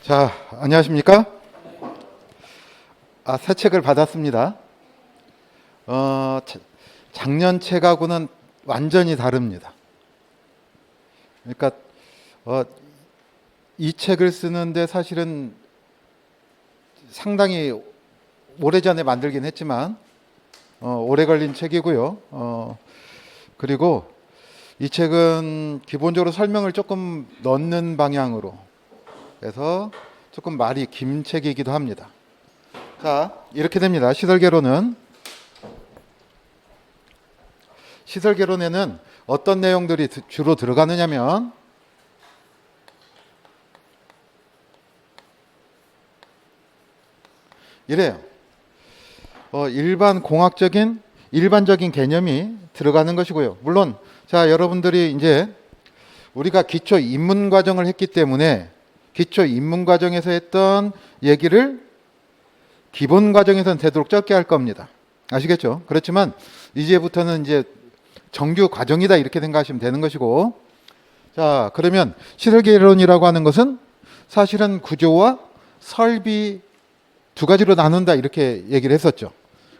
자, 안녕하십니까? 새 책을 받았습니다. 작년 책하고는 완전히 다릅니다. 그러니까 이 책을 쓰는데 사실은 상당히 오래전에 만들긴 했지만 오래 걸린 책이고요. 그리고 이 책은 기본적으로 설명을 조금 넣는 방향으로 해서 조금 말이 긴 책이기도 합니다. 자, 이렇게 됩니다. 시설개론에는 어떤 내용들이 주로 들어가느냐면 이래요. 일반적인 개념이 들어가는 것이고요. 물론 자, 여러분들이 이제 우리가 기초 입문 과정을 했기 때문에 기초 입문 과정에서 했던 얘기를 기본 과정에서는 되도록 적게 할 겁니다. 아시겠죠? 그렇지만 이제부터는 이제 정규 과정이다 이렇게 생각하시면 되는 것이고, 자, 그러면 시설개론이라고 하는 것은 사실은 구조와 설비 두 가지로 나눈다 이렇게 얘기를 했었죠.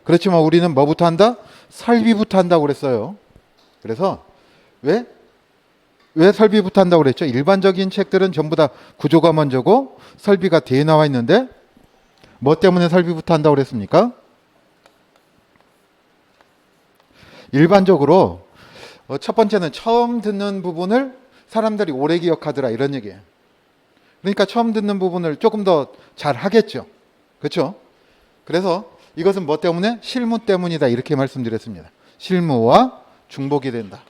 그렇지만 우리는 뭐부터 한다? 설비부터 한다고 그랬어요. 그래서 왜 설비부터 한다고 그랬죠? 일반적인 책들은 전부 다 구조가 먼저고 설비가 뒤에 나와 있는데 뭐 때문에 설비부터 한다고 그랬습니까? 일반적으로 첫 번째는 처음 듣는 부분을 사람들이 오래 기억하더라 이런 얘기예요. 그러니까 처음 듣는 부분을 조금 더 잘 하겠죠. 그렇죠? 그래서 이것은 뭐 때문에? 실무 때문이다 이렇게 말씀드렸습니다. 실무와 중복이 된다.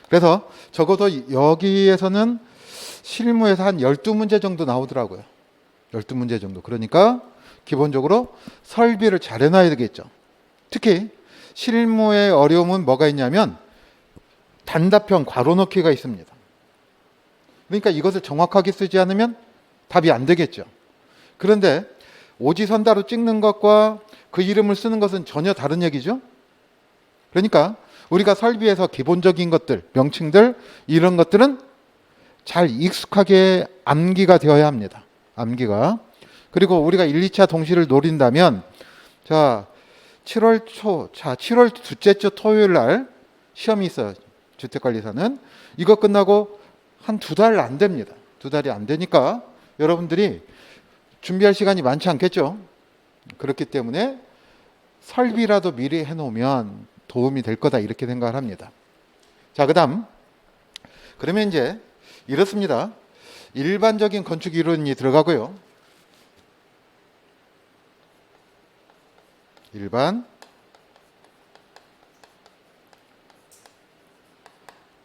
그래서 적어도 여기에서는 실무에서 한 12문제 정도 나오더라고요. 12문제 정도. 그러니까 기본적으로 설비를 잘 해놔야 되겠죠. 특히 실무의 어려움은 뭐가 있냐면 단답형 괄호 넣기가 있습니다. 그러니까 이것을 정확하게 쓰지 않으면 답이 안 되겠죠. 그런데 오지선다로 찍는 것과 그 이름을 쓰는 것은 전혀 다른 얘기죠. 그러니까 우리가 설비에서 기본적인 것들, 명칭들 이런 것들은 잘 익숙하게 암기가 되어야 합니다. 암기가. 그리고 우리가 1, 2차 동시를 노린다면 자, 7월 둘째 주 토요일 날 시험이 있어요. 주택관리사는. 이거 끝나고 한 2달 안 됩니다. 2달이 안 되니까 여러분들이 준비할 시간이 많지 않겠죠. 그렇기 때문에 설비라도 미리 해놓으면 도움이 될 거다 이렇게 생각을 합니다. 자, 그러면 이제 이렇습니다. 일반적인 건축 이론이 들어가고요. 일반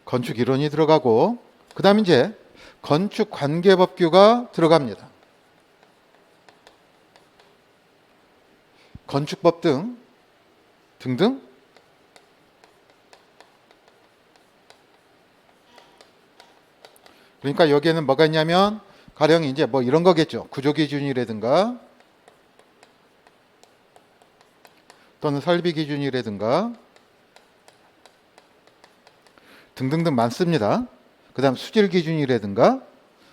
건축 이론이 들어가고 그 다음 이제 건축 관계법규가 들어갑니다. 건축법 등등 그러니까 여기에는 뭐가 있냐면 가령 이제 뭐 이런 거겠죠. 구조기준이라든가 또는 설비기준이라든가 등등등 많습니다. 그 다음 수질기준이라든가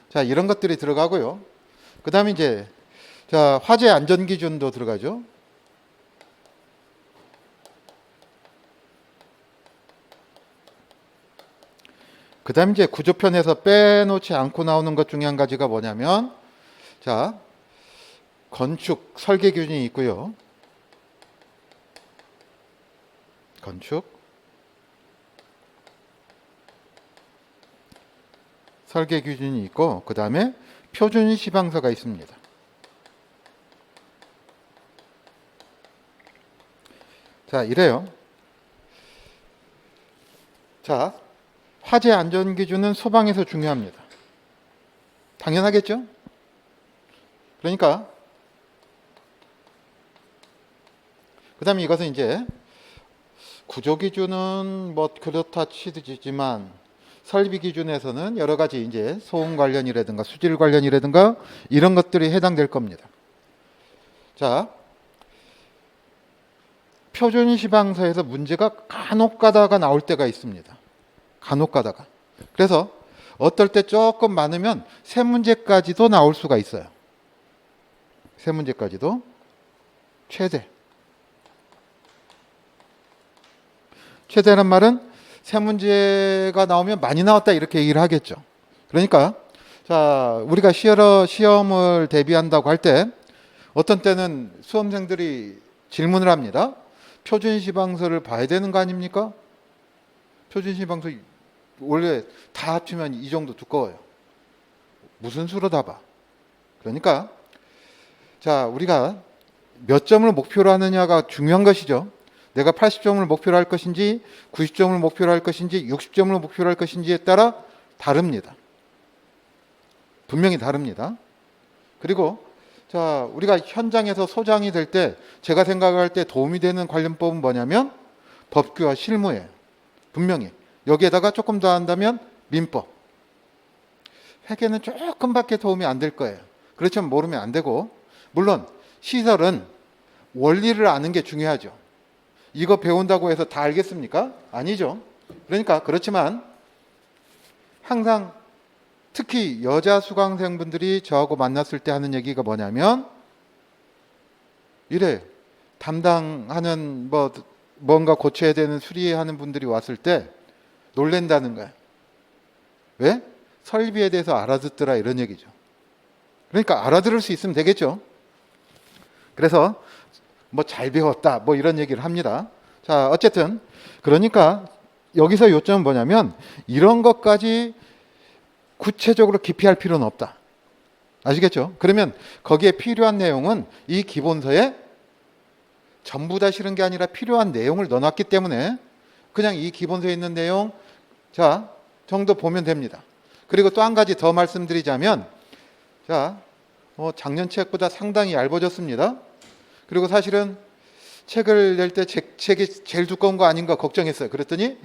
자 이런 것들이 들어가고요. 그 다음에 이제 자 화재 안전기준도 들어가죠. 그 다음 이제 구조편에서 빼놓지 않고 나오는 것 중에 한 가지가 뭐냐면 자 건축 설계 기준이 있고요. 건축 설계 기준이 있고 그 다음에 표준 시방서가 있습니다. 자 이래요. 자 화재 안전 기준은 소방에서 중요합니다. 당연하겠죠? 그러니까 그 다음에 이것은 이제 구조 기준은 뭐 그렇다 치지만 설비 기준에서는 여러 가지 이제 소음 관련이라든가 수질 관련이라든가 이런 것들이 해당될 겁니다. 자, 표준 시방서에서 문제가 간혹 가다가 나올 때가 있습니다. 간혹 가다가. 그래서 어떨 때 조금 많으면 세 문제까지도 나올 수가 있어요. 세 문제까지도 최대. 최대란 말은 세 문제가 나오면 많이 나왔다 이렇게 얘기를 하겠죠. 그러니까 자, 우리가 시험을 대비한다고 할 때 어떤 때는 수험생들이 질문을 합니다. 표준시방서를 봐야 되는 거 아닙니까? 표준시방서 원래 다 합치면 이 정도 두꺼워요. 무슨 수로 다 봐? 그러니까 자, 우리가 몇 점을 목표로 하느냐가 중요한 것이죠. 내가 80점을 목표로 할 것인지 90점을 목표로 할 것인지 60점을 목표로 할 것인지에 따라 다릅니다. 분명히 다릅니다. 그리고 자, 우리가 현장에서 소장이 될 때 제가 생각할 때 도움이 되는 관련법은 뭐냐면 법규와 실무예요. 분명히. 여기에다가 조금 더 한다면 민법. 회계는 조금밖에 도움이 안 될 거예요. 그렇지만 모르면 안 되고, 물론 시설은 원리를 아는 게 중요하죠. 이거 배운다고 해서 다 알겠습니까? 아니죠. 그러니까 그렇지만 항상 특히 여자 수강생분들이 저하고 만났을 때 하는 얘기가 뭐냐면 이래 담당하는 뭔가 고쳐야 되는 수리하는 분들이 왔을 때 놀랜다는 거야. 왜? 설비에 대해서 알아듣더라 이런 얘기죠. 그러니까 알아들을 수 있으면 되겠죠. 그래서 뭐 잘 배웠다 뭐 이런 얘기를 합니다. 자, 어쨌든 그러니까 여기서 요점은 뭐냐면 이런 것까지 구체적으로 깊이 할 필요는 없다. 아시겠죠? 그러면 거기에 필요한 내용은 이 기본서에 전부 다 실은 게 아니라 필요한 내용을 넣어놨기 때문에 그냥 이 기본서에 있는 내용 자 정도 보면 됩니다. 그리고 또 한 가지 더 말씀드리자면 자 작년 책보다 상당히 얇아졌습니다. 그리고 사실은 책을 낼 때 책이 제일 두꺼운 거 아닌가 걱정했어요. 그랬더니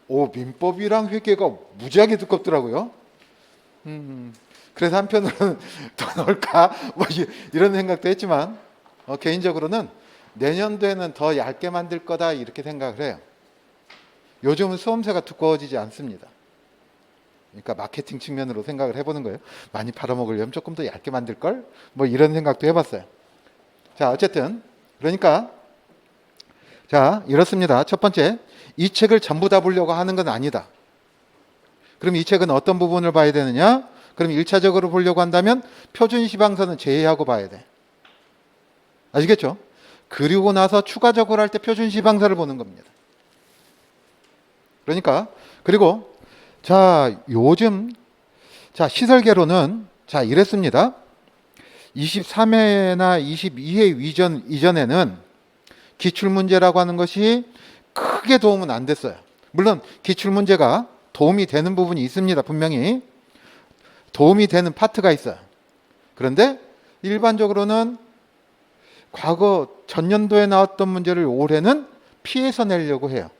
민법이랑 회계가 무지하게 두껍더라고요. 그래서 한편으로는 더 넣을까 뭐 이런 생각도 했지만 개인적으로는 내년도에는 더 얇게 만들 거다 이렇게 생각을 해요. 요즘은 수험세가 두꺼워지지 않습니다. 그러니까 마케팅 측면으로 생각을 해보는 거예요. 많이 팔아먹으려면 조금 더 얇게 만들 걸? 뭐 이런 생각도 해봤어요. 자, 어쨌든 그러니까 자 이렇습니다. 첫 번째, 이 책을 전부 다 보려고 하는 건 아니다. 그럼 이 책은 어떤 부분을 봐야 되느냐? 그럼 1차적으로 보려고 한다면 표준시방서는 제외하고 봐야 돼. 아시겠죠? 그리고 나서 추가적으로 할 때 표준시방서를 보는 겁니다. 그러니까 그리고 자 요즘 자 시설계로는 자 이랬습니다. 23회나 22회 이전에는 기출문제라고 하는 것이 크게 도움은 안 됐어요. 물론 기출문제가 도움이 되는 부분이 있습니다. 분명히 도움이 되는 파트가 있어요. 그런데 일반적으로는 과거 전년도에 나왔던 문제를 올해는 피해서 내려고 해요.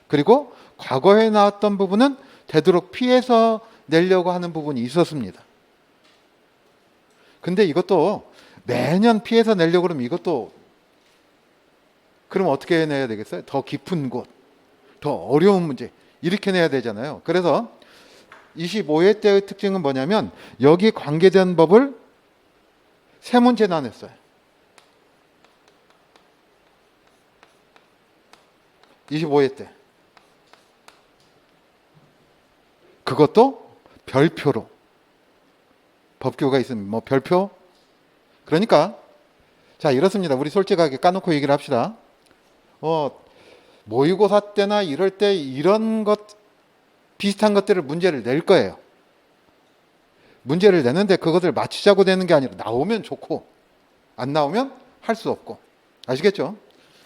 그리고 과거에 나왔던 부분은 되도록 피해서 내려고 하는 부분이 있었습니다. 근데 이것도 매년 피해서 내려고 그러면 이것도 그럼 어떻게 내야 되겠어요? 더 깊은 곳, 더 어려운 문제 이렇게 내야 되잖아요. 그래서 25회 때의 특징은 뭐냐면 여기 관계된 법을 세 문제 나눴어요. 25회 때. 그것도 별표로. 법규가 있으면 뭐 별표. 그러니까 자 이렇습니다. 우리 솔직하게 까놓고 얘기를 합시다. 모의고사 때나 이럴 때 이런 것 비슷한 것들을 문제를 낼 거예요. 문제를 내는데 그것을 맞추자고 되는 게 아니라 나오면 좋고 안 나오면 할 수 없고 아시겠죠?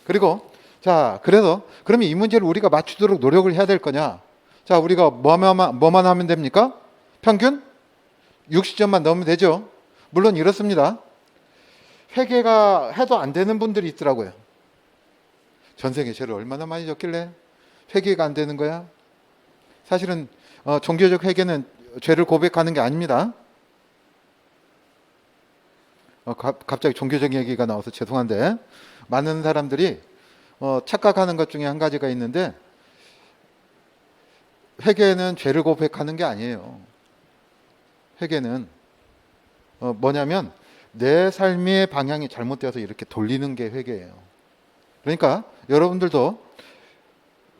그리고 자 그래서 그러면 이 문제를 우리가 맞추도록 노력을 해야 될 거냐? 자 우리가 뭐만 하면 됩니까? 평균 60점만 넣으면 되죠. 물론 이렇습니다. 회계가 해도 안 되는 분들이 있더라고요. 전생에 죄를 얼마나 많이 졌길래 회계가 안 되는 거야? 사실은 종교적 회계는 죄를 고백하는 게 아닙니다. 갑자기 종교적 얘기가 나와서 죄송한데 많은 사람들이 착각하는 것 중에 한 가지가 있는데 회개는 죄를 고백하는 게 아니에요. 회개는 뭐냐면 내 삶의 방향이 잘못되어서 이렇게 돌리는 게 회개예요. 그러니까 여러분들도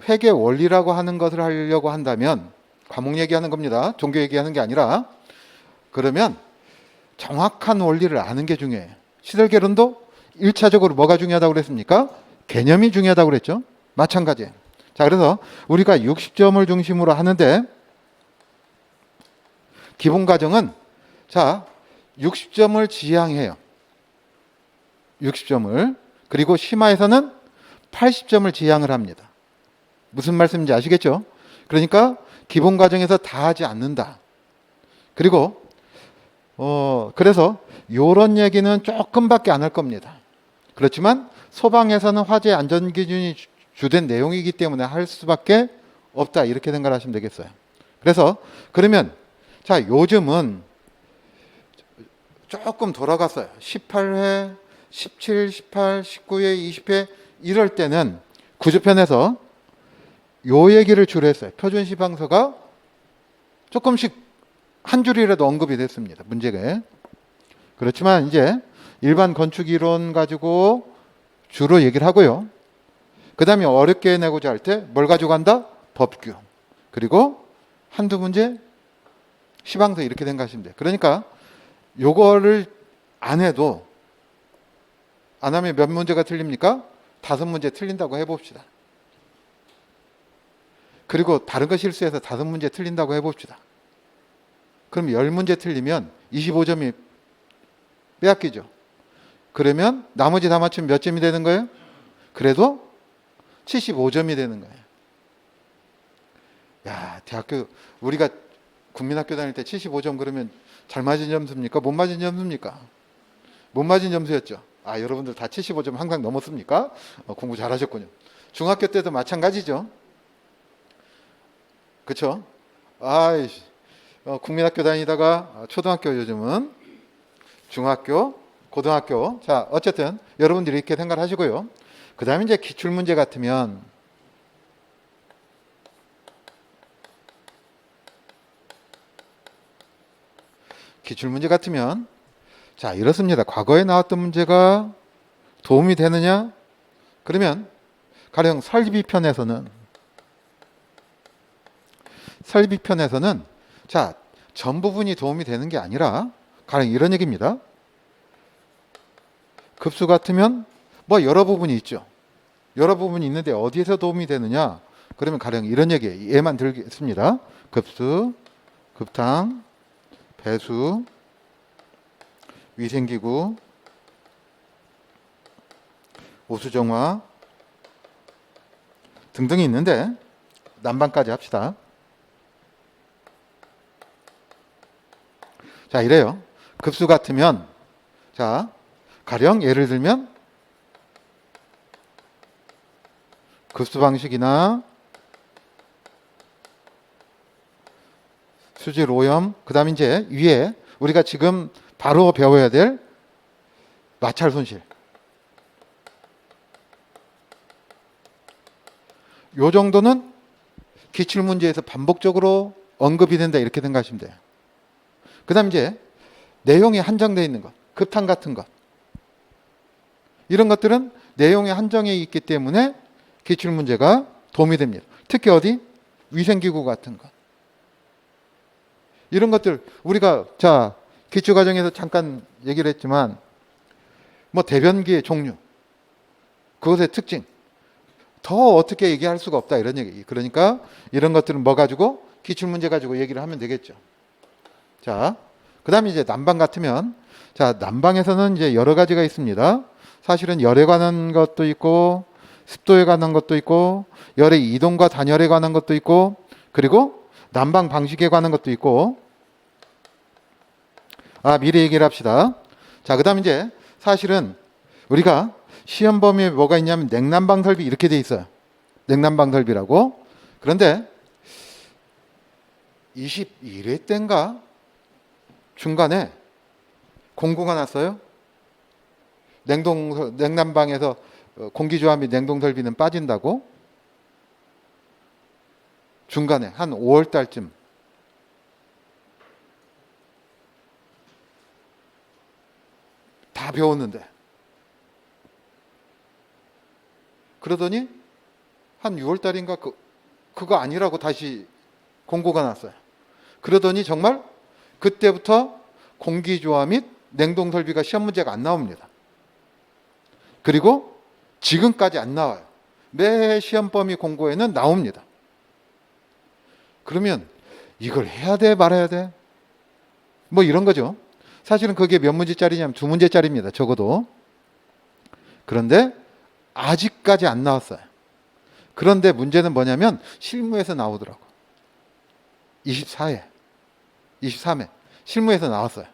회개 원리라고 하는 것을 하려고 한다면, 과목 얘기하는 겁니다. 종교 얘기하는 게 아니라, 그러면 정확한 원리를 아는 게 중요해요. 시들개론도 1차적으로 뭐가 중요하다고 그랬습니까? 개념이 중요하다고 그랬죠. 마찬가지예요. 자, 그래서 우리가 60점을 중심으로 하는데, 기본 과정은 자 60점을 지향해요. 60점을. 그리고 심화에서는 80점을 지향을 합니다. 무슨 말씀인지 아시겠죠? 그러니까 기본 과정에서 다 하지 않는다. 그리고 그래서 이런 얘기는 조금밖에 안 할 겁니다. 그렇지만 소방에서는 화재 안전 기준이 주된 내용이기 때문에 할 수밖에 없다. 이렇게 생각하시면 되겠어요. 그래서 그러면 자, 요즘은 조금 돌아갔어요. 18회, 17, 18, 19회, 20회 이럴 때는 구조편에서 요 얘기를 주로 했어요. 표준시방서가 조금씩 한 줄이라도 언급이 됐습니다. 문제가. 그렇지만 이제 일반 건축이론 가지고 주로 얘기를 하고요. 그 다음에 어렵게 내고자 할 때 뭘 가지고 간다? 법규. 그리고 한두 문제 시방서 이렇게 생각하시면 돼요. 그러니까 요거를 안 해도, 안 하면 몇 문제가 틀립니까? 5문제 틀린다고 해봅시다. 그리고 다른 거 실수해서 5문제 틀린다고 해봅시다. 그럼 10문제 틀리면 25점이 빼앗기죠. 그러면 나머지 다 맞추면 몇 점이 되는 거예요? 그래도 75점이 되는 거예요. 야, 대학교, 우리가 국민학교 다닐 때 75점 그러면 잘 맞은 점수입니까? 못 맞은 점수입니까? 못 맞은 점수였죠. 아, 여러분들 다 75점 항상 넘었습니까? 공부 잘하셨군요. 중학교 때도 마찬가지죠. 그렇죠? 국민학교 다니다가 초등학교, 요즘은 중학교, 고등학교. 자, 어쨌든 여러분들이 이렇게 생각하시고요. 그 다음에 이제 기출문제 같으면 자, 이렇습니다. 과거에 나왔던 문제가 도움이 되느냐? 그러면 가령 설비편에서는 자, 전 부분이 도움이 되는 게 아니라 가령 이런 얘기입니다. 급수 같으면 뭐 여러 부분이 있죠. 여러 부분이 있는데 어디에서 도움이 되느냐? 그러면 가령 이런 얘기예요. 얘만 들겠습니다. 급수, 급탕, 배수, 위생기구, 오수정화 등등이 있는데 난방까지 합시다. 자, 이래요. 급수 같으면 자, 가령 예를 들면 급수 방식이나 수질 오염, 그 다음 이제 위에 우리가 지금 바로 배워야 될 마찰 손실. 요 정도는 기출문제에서 반복적으로 언급이 된다. 이렇게 생각하시면 돼요. 그 다음 이제 내용이 한정되어 있는 것, 급탕 같은 것. 이런 것들은 내용이 한정이 있기 때문에 기출문제가 도움이 됩니다. 특히 어디? 위생기구 같은 것. 이런 것들 우리가 자 기출과정에서 잠깐 얘기를 했지만 뭐 대변기의 종류, 그것의 특징 더 어떻게 얘기할 수가 없다 이런 얘기. 그러니까 이런 것들은 뭐 가지고 기출문제 가지고 얘기를 하면 되겠죠. 자, 그 다음에 이제 난방 같으면 자 난방에서는 이제 여러 가지가 있습니다. 사실은 열에 관한 것도 있고 습도에 관한 것도 있고 열의 이동과 단열에 관한 것도 있고 그리고 난방 방식에 관한 것도 있고 미리 얘기를 합시다. 자, 그 다음 이제 사실은 우리가 시험 범위에 뭐가 있냐면 냉난방 설비 이렇게 돼 있어요. 냉난방 설비라고. 그런데 21회 때인가 중간에 공고가 났어요. 냉난방에서 공기조화 및 냉동 설비는 빠진다고. 중간에 한 5월 달쯤 다 배웠는데 그러더니 한 6월 달인가 그거 아니라고 다시 공고가 났어요. 그러더니 정말 그때부터 공기조화 및 냉동 설비가 시험 문제가 안 나옵니다. 그리고 지금까지 안 나와요. 매 시험 범위 공고에는 나옵니다. 그러면 이걸 해야 돼 말아야 돼? 뭐 이런 거죠. 사실은 그게 몇 문제짜리냐면 2문제짜리입니다. 적어도. 그런데 아직까지 안 나왔어요. 그런데 문제는 뭐냐면 실무에서 나오더라고. 24회, 23회 실무에서 나왔어요.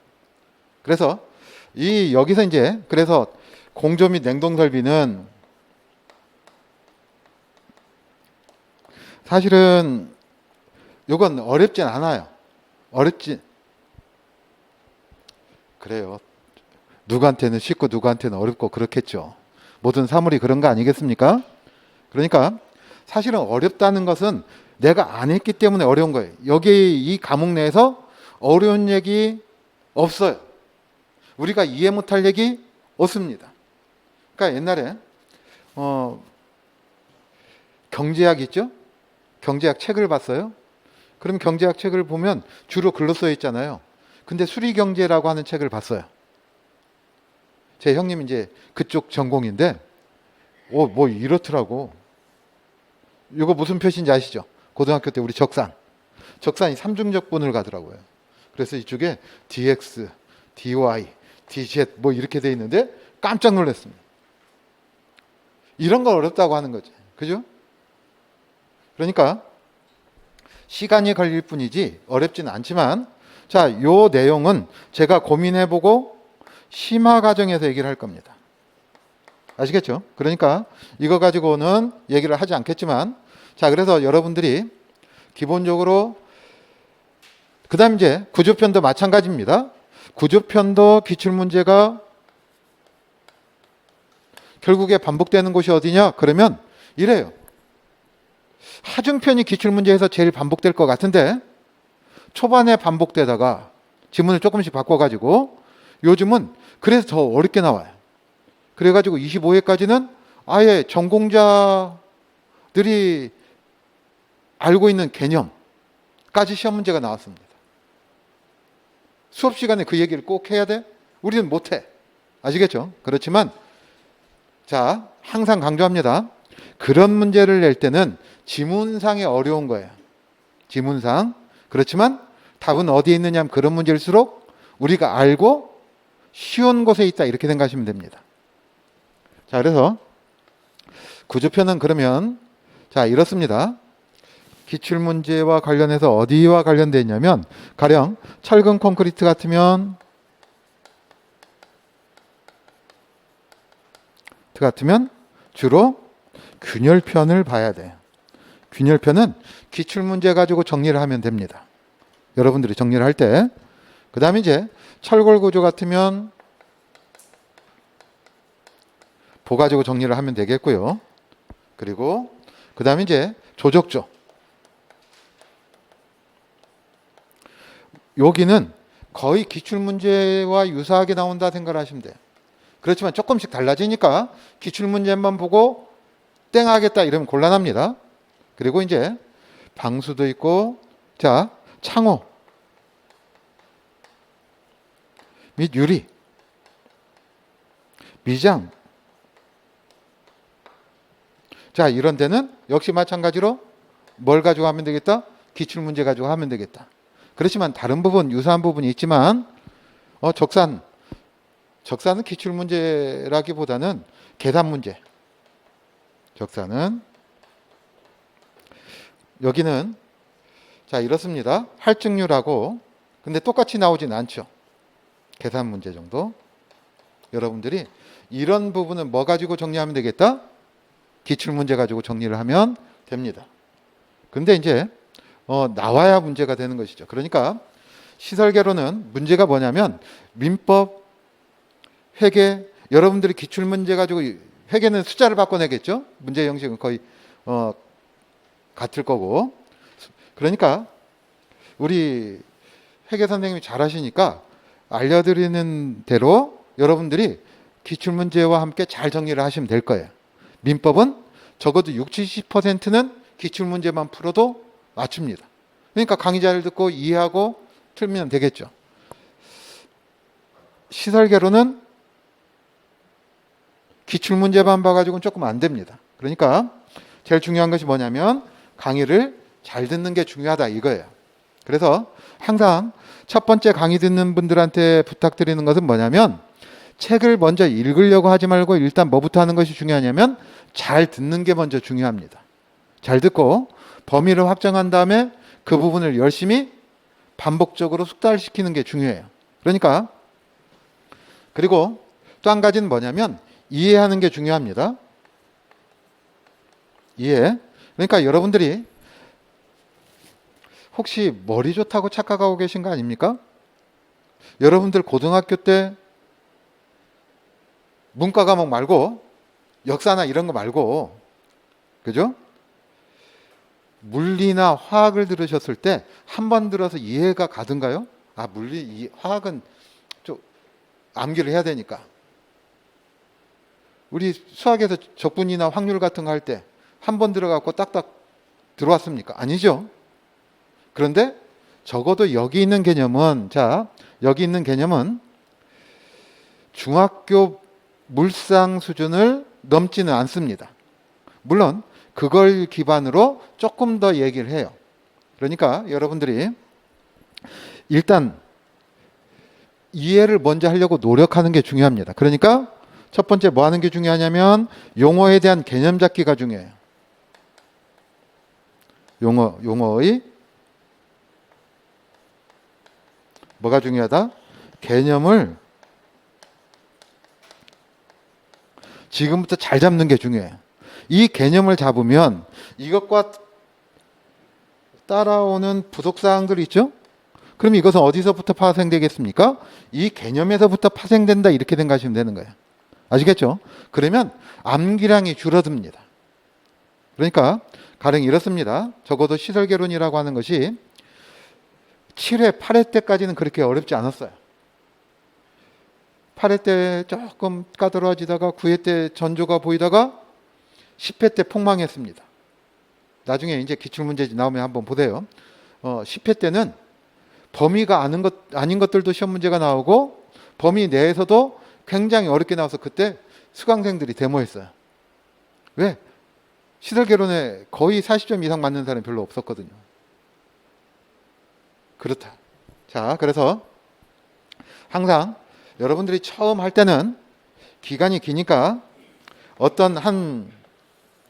그래서 여기서 이제 그래서 공조 및 냉동 설비는 사실은 이건 어렵진 않아요. 그래요. 누구한테는 쉽고 누구한테는 어렵고 그렇겠죠. 모든 사물이 그런 거 아니겠습니까? 그러니까 사실은 어렵다는 것은 내가 안 했기 때문에 어려운 거예요. 여기 이 과목 내에서 어려운 얘기 없어요. 우리가 이해 못할 얘기 없습니다. 그러니까 옛날에 경제학 있죠? 경제학 책을 봤어요. 그럼 경제학 책을 보면 주로 글로 써 있잖아요. 근데 수리경제라고 하는 책을 봤어요. 제 형님 이제 그쪽 전공인데 뭐 이렇더라고. 이거 무슨 표시인지 아시죠? 고등학교 때 우리 적산이 삼중적분을 가더라고요. 그래서 이쪽에 dx, dy, dz 뭐 이렇게 돼 있는데 깜짝 놀랐습니다. 이런 거 어렵다고 하는 거지. 그죠? 그러니까 시간이 걸릴 뿐이지 어렵지는 않지만 자, 요 내용은 제가 고민해보고 심화 과정에서 얘기를 할 겁니다. 아시겠죠? 그러니까 이거 가지고는 얘기를 하지 않겠지만 자, 그래서 여러분들이 기본적으로 그 다음 이제 구조편도 마찬가지입니다. 구조편도 기출문제가 결국에 반복되는 곳이 어디냐? 그러면 이래요. 하중편이 기출문제에서 제일 반복될 것 같은데 초반에 반복되다가 지문을 조금씩 바꿔가지고 요즘은 그래서 더 어렵게 나와요. 그래가지고 25회까지는 아예 전공자들이 알고 있는 개념까지 시험 문제가 나왔습니다. 수업 시간에 그 얘기를 꼭 해야 돼? 우리는 못해. 아시겠죠? 그렇지만 자, 항상 강조합니다. 그런 문제를 낼 때는 지문상에 어려운 거예요. 지문상. 그렇지만 답은 어디에 있느냐 하면 그런 문제일수록 우리가 알고 쉬운 곳에 있다 이렇게 생각하시면 됩니다. 자, 그래서 구조편은 그러면 자 이렇습니다. 기출문제와 관련해서 어디와 관련되어 있냐면 가령 철근 콘크리트 같으면 주로 균열편을 봐야 돼요. 균열편은 기출문제 가지고 정리를 하면 됩니다. 여러분들이 정리를 할 때. 그 다음에 이제 철골구조 같으면 보 가지고 정리를 하면 되겠고요. 그리고 그 다음에 이제 조적조. 여기는 거의 기출문제와 유사하게 나온다 생각을 하시면 돼요. 그렇지만 조금씩 달라지니까 기출문제만 보고 땡 하겠다 이러면 곤란합니다. 그리고 이제 방수도 있고 자 창호 및 유리 미장 자 이런 데는 역시 마찬가지로 뭘 가지고 하면 되겠다? 기출문제 가지고 하면 되겠다. 그렇지만 다른 부분 유사한 부분이 있지만 적산은 기출문제라기보다는 계산문제. 적산은 여기는 자 이렇습니다. 할증률하고 근데 똑같이 나오진 않죠. 계산문제 정도. 여러분들이 이런 부분은 뭐 가지고 정리하면 되겠다? 기출문제 가지고 정리를 하면 됩니다. 근데 이제 나와야 문제가 되는 것이죠. 그러니까 시설계로는 문제가 뭐냐면 민법, 회계, 여러분들이 기출문제 가지고 회계는 숫자를 바꿔내겠죠. 문제 형식은 거의 같을 거고 그러니까 우리 회계 선생님이 잘하시니까 알려드리는 대로 여러분들이 기출문제와 함께 잘 정리를 하시면 될 거예요. 민법은 적어도 60, 70%는 기출문제만 풀어도 맞춥니다. 그러니까 강의 잘 듣고 이해하고 틀면 되겠죠. 시설개론은 기출문제만 봐가지고는 조금 안 됩니다. 그러니까 제일 중요한 것이 뭐냐면 강의를 잘 듣는 게 중요하다 이거예요. 그래서 항상 첫 번째 강의 듣는 분들한테 부탁드리는 것은 뭐냐면 책을 먼저 읽으려고 하지 말고 일단 뭐부터 하는 것이 중요하냐면 잘 듣는 게 먼저 중요합니다. 잘 듣고 범위를 확정한 다음에 그 부분을 열심히 반복적으로 숙달시키는 게 중요해요. 그러니까 그리고 또 한 가지는 뭐냐면 이해하는 게 중요합니다. 이해. 그러니까 여러분들이 혹시 머리 좋다고 착각하고 계신 거 아닙니까? 여러분들 고등학교 때 문과 과목 말고 역사나 이런 거 말고 그죠? 물리나 화학을 들으셨을 때 한 번 들어서 이해가 가든가요? 아, 화학은 좀 암기를 해야 되니까. 우리 수학에서 적분이나 확률 같은 거 할 때 한 번 들어갖고 딱딱 들어왔습니까? 아니죠. 그런데 적어도 여기 있는 개념은 중학교 물상 수준을 넘지는 않습니다. 물론 그걸 기반으로 조금 더 얘기를 해요. 그러니까 여러분들이 일단 이해를 먼저 하려고 노력하는 게 중요합니다. 그러니까 첫 번째 뭐 하는 게 중요하냐면 용어에 대한 개념 잡기가 중요해요. 용어의 뭐가 중요하다? 개념을 지금부터 잘 잡는 게 중요해요. 이 개념을 잡으면 이것과 따라오는 부속사항들이 있죠? 그럼 이것은 어디서부터 파생되겠습니까? 이 개념에서부터 파생된다 이렇게 생각하시면 되는 거예요. 아시겠죠? 그러면 암기량이 줄어듭니다. 그러니까 가령 이렇습니다. 적어도 시설개론이라고 하는 것이 7회, 8회 때까지는 그렇게 어렵지 않았어요. 8회 때 조금 까다로워지다가 9회 때 전조가 보이다가 10회 때 폭망했습니다. 나중에 이제 기출문제 나오면 한번 보세요. 10회 때는 범위가 아닌 것들도 시험 문제가 나오고 범위 내에서도 굉장히 어렵게 나와서 그때 수강생들이 데모했어요. 왜? 시설개론에 거의 40점 이상 맞는 사람이 별로 없었거든요. 그렇다. 자, 그래서 항상 여러분들이 처음 할 때는 기간이 기니까 어떤 한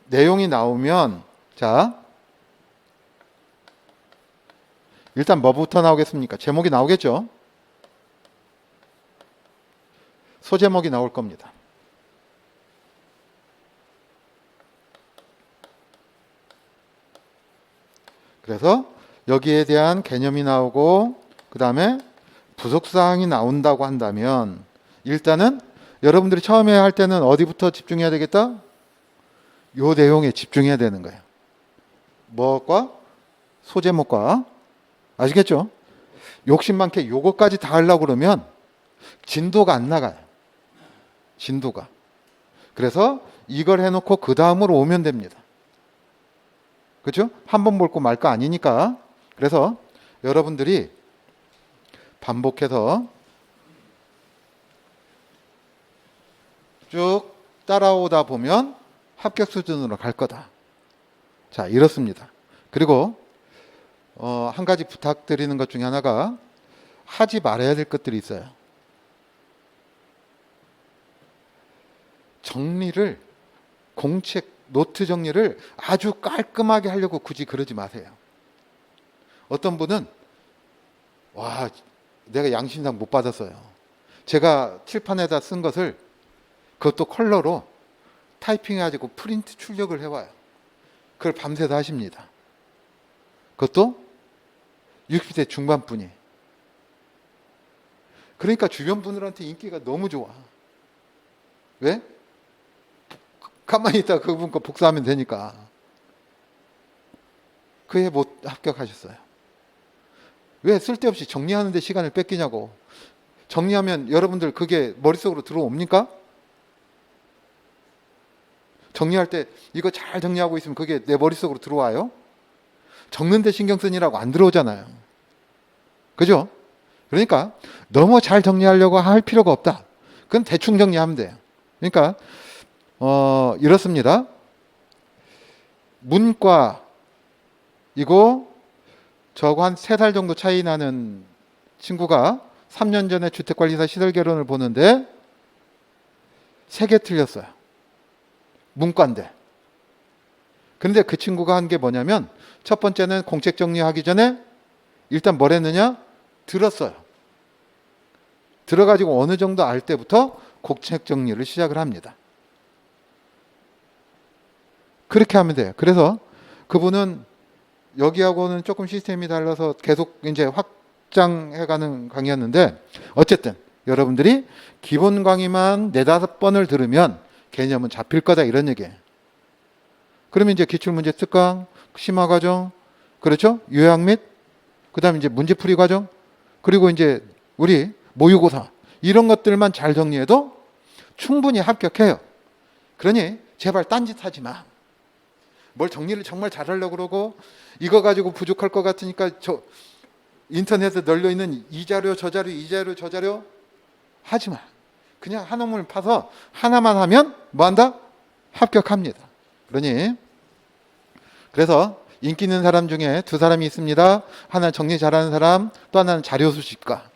내용이 나오면 자, 일단 뭐부터 나오겠습니까? 제목이 나오겠죠? 소제목이 나올 겁니다. 그래서 여기에 대한 개념이 나오고 그 다음에 부속사항이 나온다고 한다면 일단은 여러분들이 처음에 할 때는 어디부터 집중해야 되겠다? 요 내용에 집중해야 되는 거예요. 뭐과? 소제목과. 아시겠죠? 욕심 많게 요거까지 다 하려고 그러면 진도가 안 나가요. 진도가. 그래서 이걸 해놓고 그 다음으로 오면 됩니다. 그렇죠? 한 번 볼 거 말 거 아니니까. 그래서 여러분들이 반복해서 쭉 따라오다 보면 합격 수준으로 갈 거다. 자, 이렇습니다. 그리고 한 가지 부탁드리는 것 중에 하나가 하지 말아야 될 것들이 있어요. 정리를 공책 노트 정리를 아주 깔끔하게 하려고 굳이 그러지 마세요. 어떤 분은 와, 내가 양심상 못 받았어요. 제가 칠판에다 쓴 것을 그것도 컬러로 타이핑해가지고 프린트 출력을 해와요. 그걸 밤새도 하십니다. 그것도 60대 중반뿐이. 그러니까 주변 분들한테 인기가 너무 좋아. 왜? 가만히 있다가 그분 거 복사하면 되니까. 그 해 못 합격하셨어요. 왜 쓸데없이 정리하는 데 시간을 뺏기냐고. 정리하면 여러분들 그게 머릿속으로 들어옵니까? 정리할 때 이거 잘 정리하고 있으면 그게 내 머릿속으로 들어와요? 적는 데 신경 쓰느라고 안 들어오잖아요. 그죠? 그러니까 너무 잘 정리하려고 할 필요가 없다. 그건 대충 정리하면 돼요. 그러니까 이렇습니다. 문과 이거 저거 한 3달 정도 차이 나는 친구가 3년 전에 주택관리사 시설개론을 보는데 3개 틀렸어요. 문과인데. 근데 그 친구가 한 게 뭐냐면 첫 번째는 공책 정리하기 전에 일단 뭘 했느냐? 들었어요. 들어가지고 어느 정도 알 때부터 공책 정리를 시작을 합니다. 그렇게 하면 돼요. 그래서 그분은 여기하고는 조금 시스템이 달라서 계속 이제 확장해가는 강의였는데 어쨌든 여러분들이 기본 강의만 4-5번을 들으면 개념은 잡힐 거다 이런 얘기예요. 그러면 이제 기출문제 특강, 심화과정, 그렇죠? 요약 및 그다음에 이제 문제풀이 과정, 그리고 이제 우리 모의고사 이런 것들만 잘 정리해도 충분히 합격해요. 그러니 제발 딴짓하지 마. 뭘 정리를 정말 잘하려고 그러고 이거 가지고 부족할 것 같으니까 저 인터넷에 널려있는 이 자료 저 자료 이 자료 저 자료 하지 마. 그냥 한 우물 파서 하나만 하면 뭐한다? 합격합니다. 그러니 그래서 인기 있는 사람 중에 2사람이 있습니다. 하나는 정리 잘하는 사람, 또 하나는 자료수집가.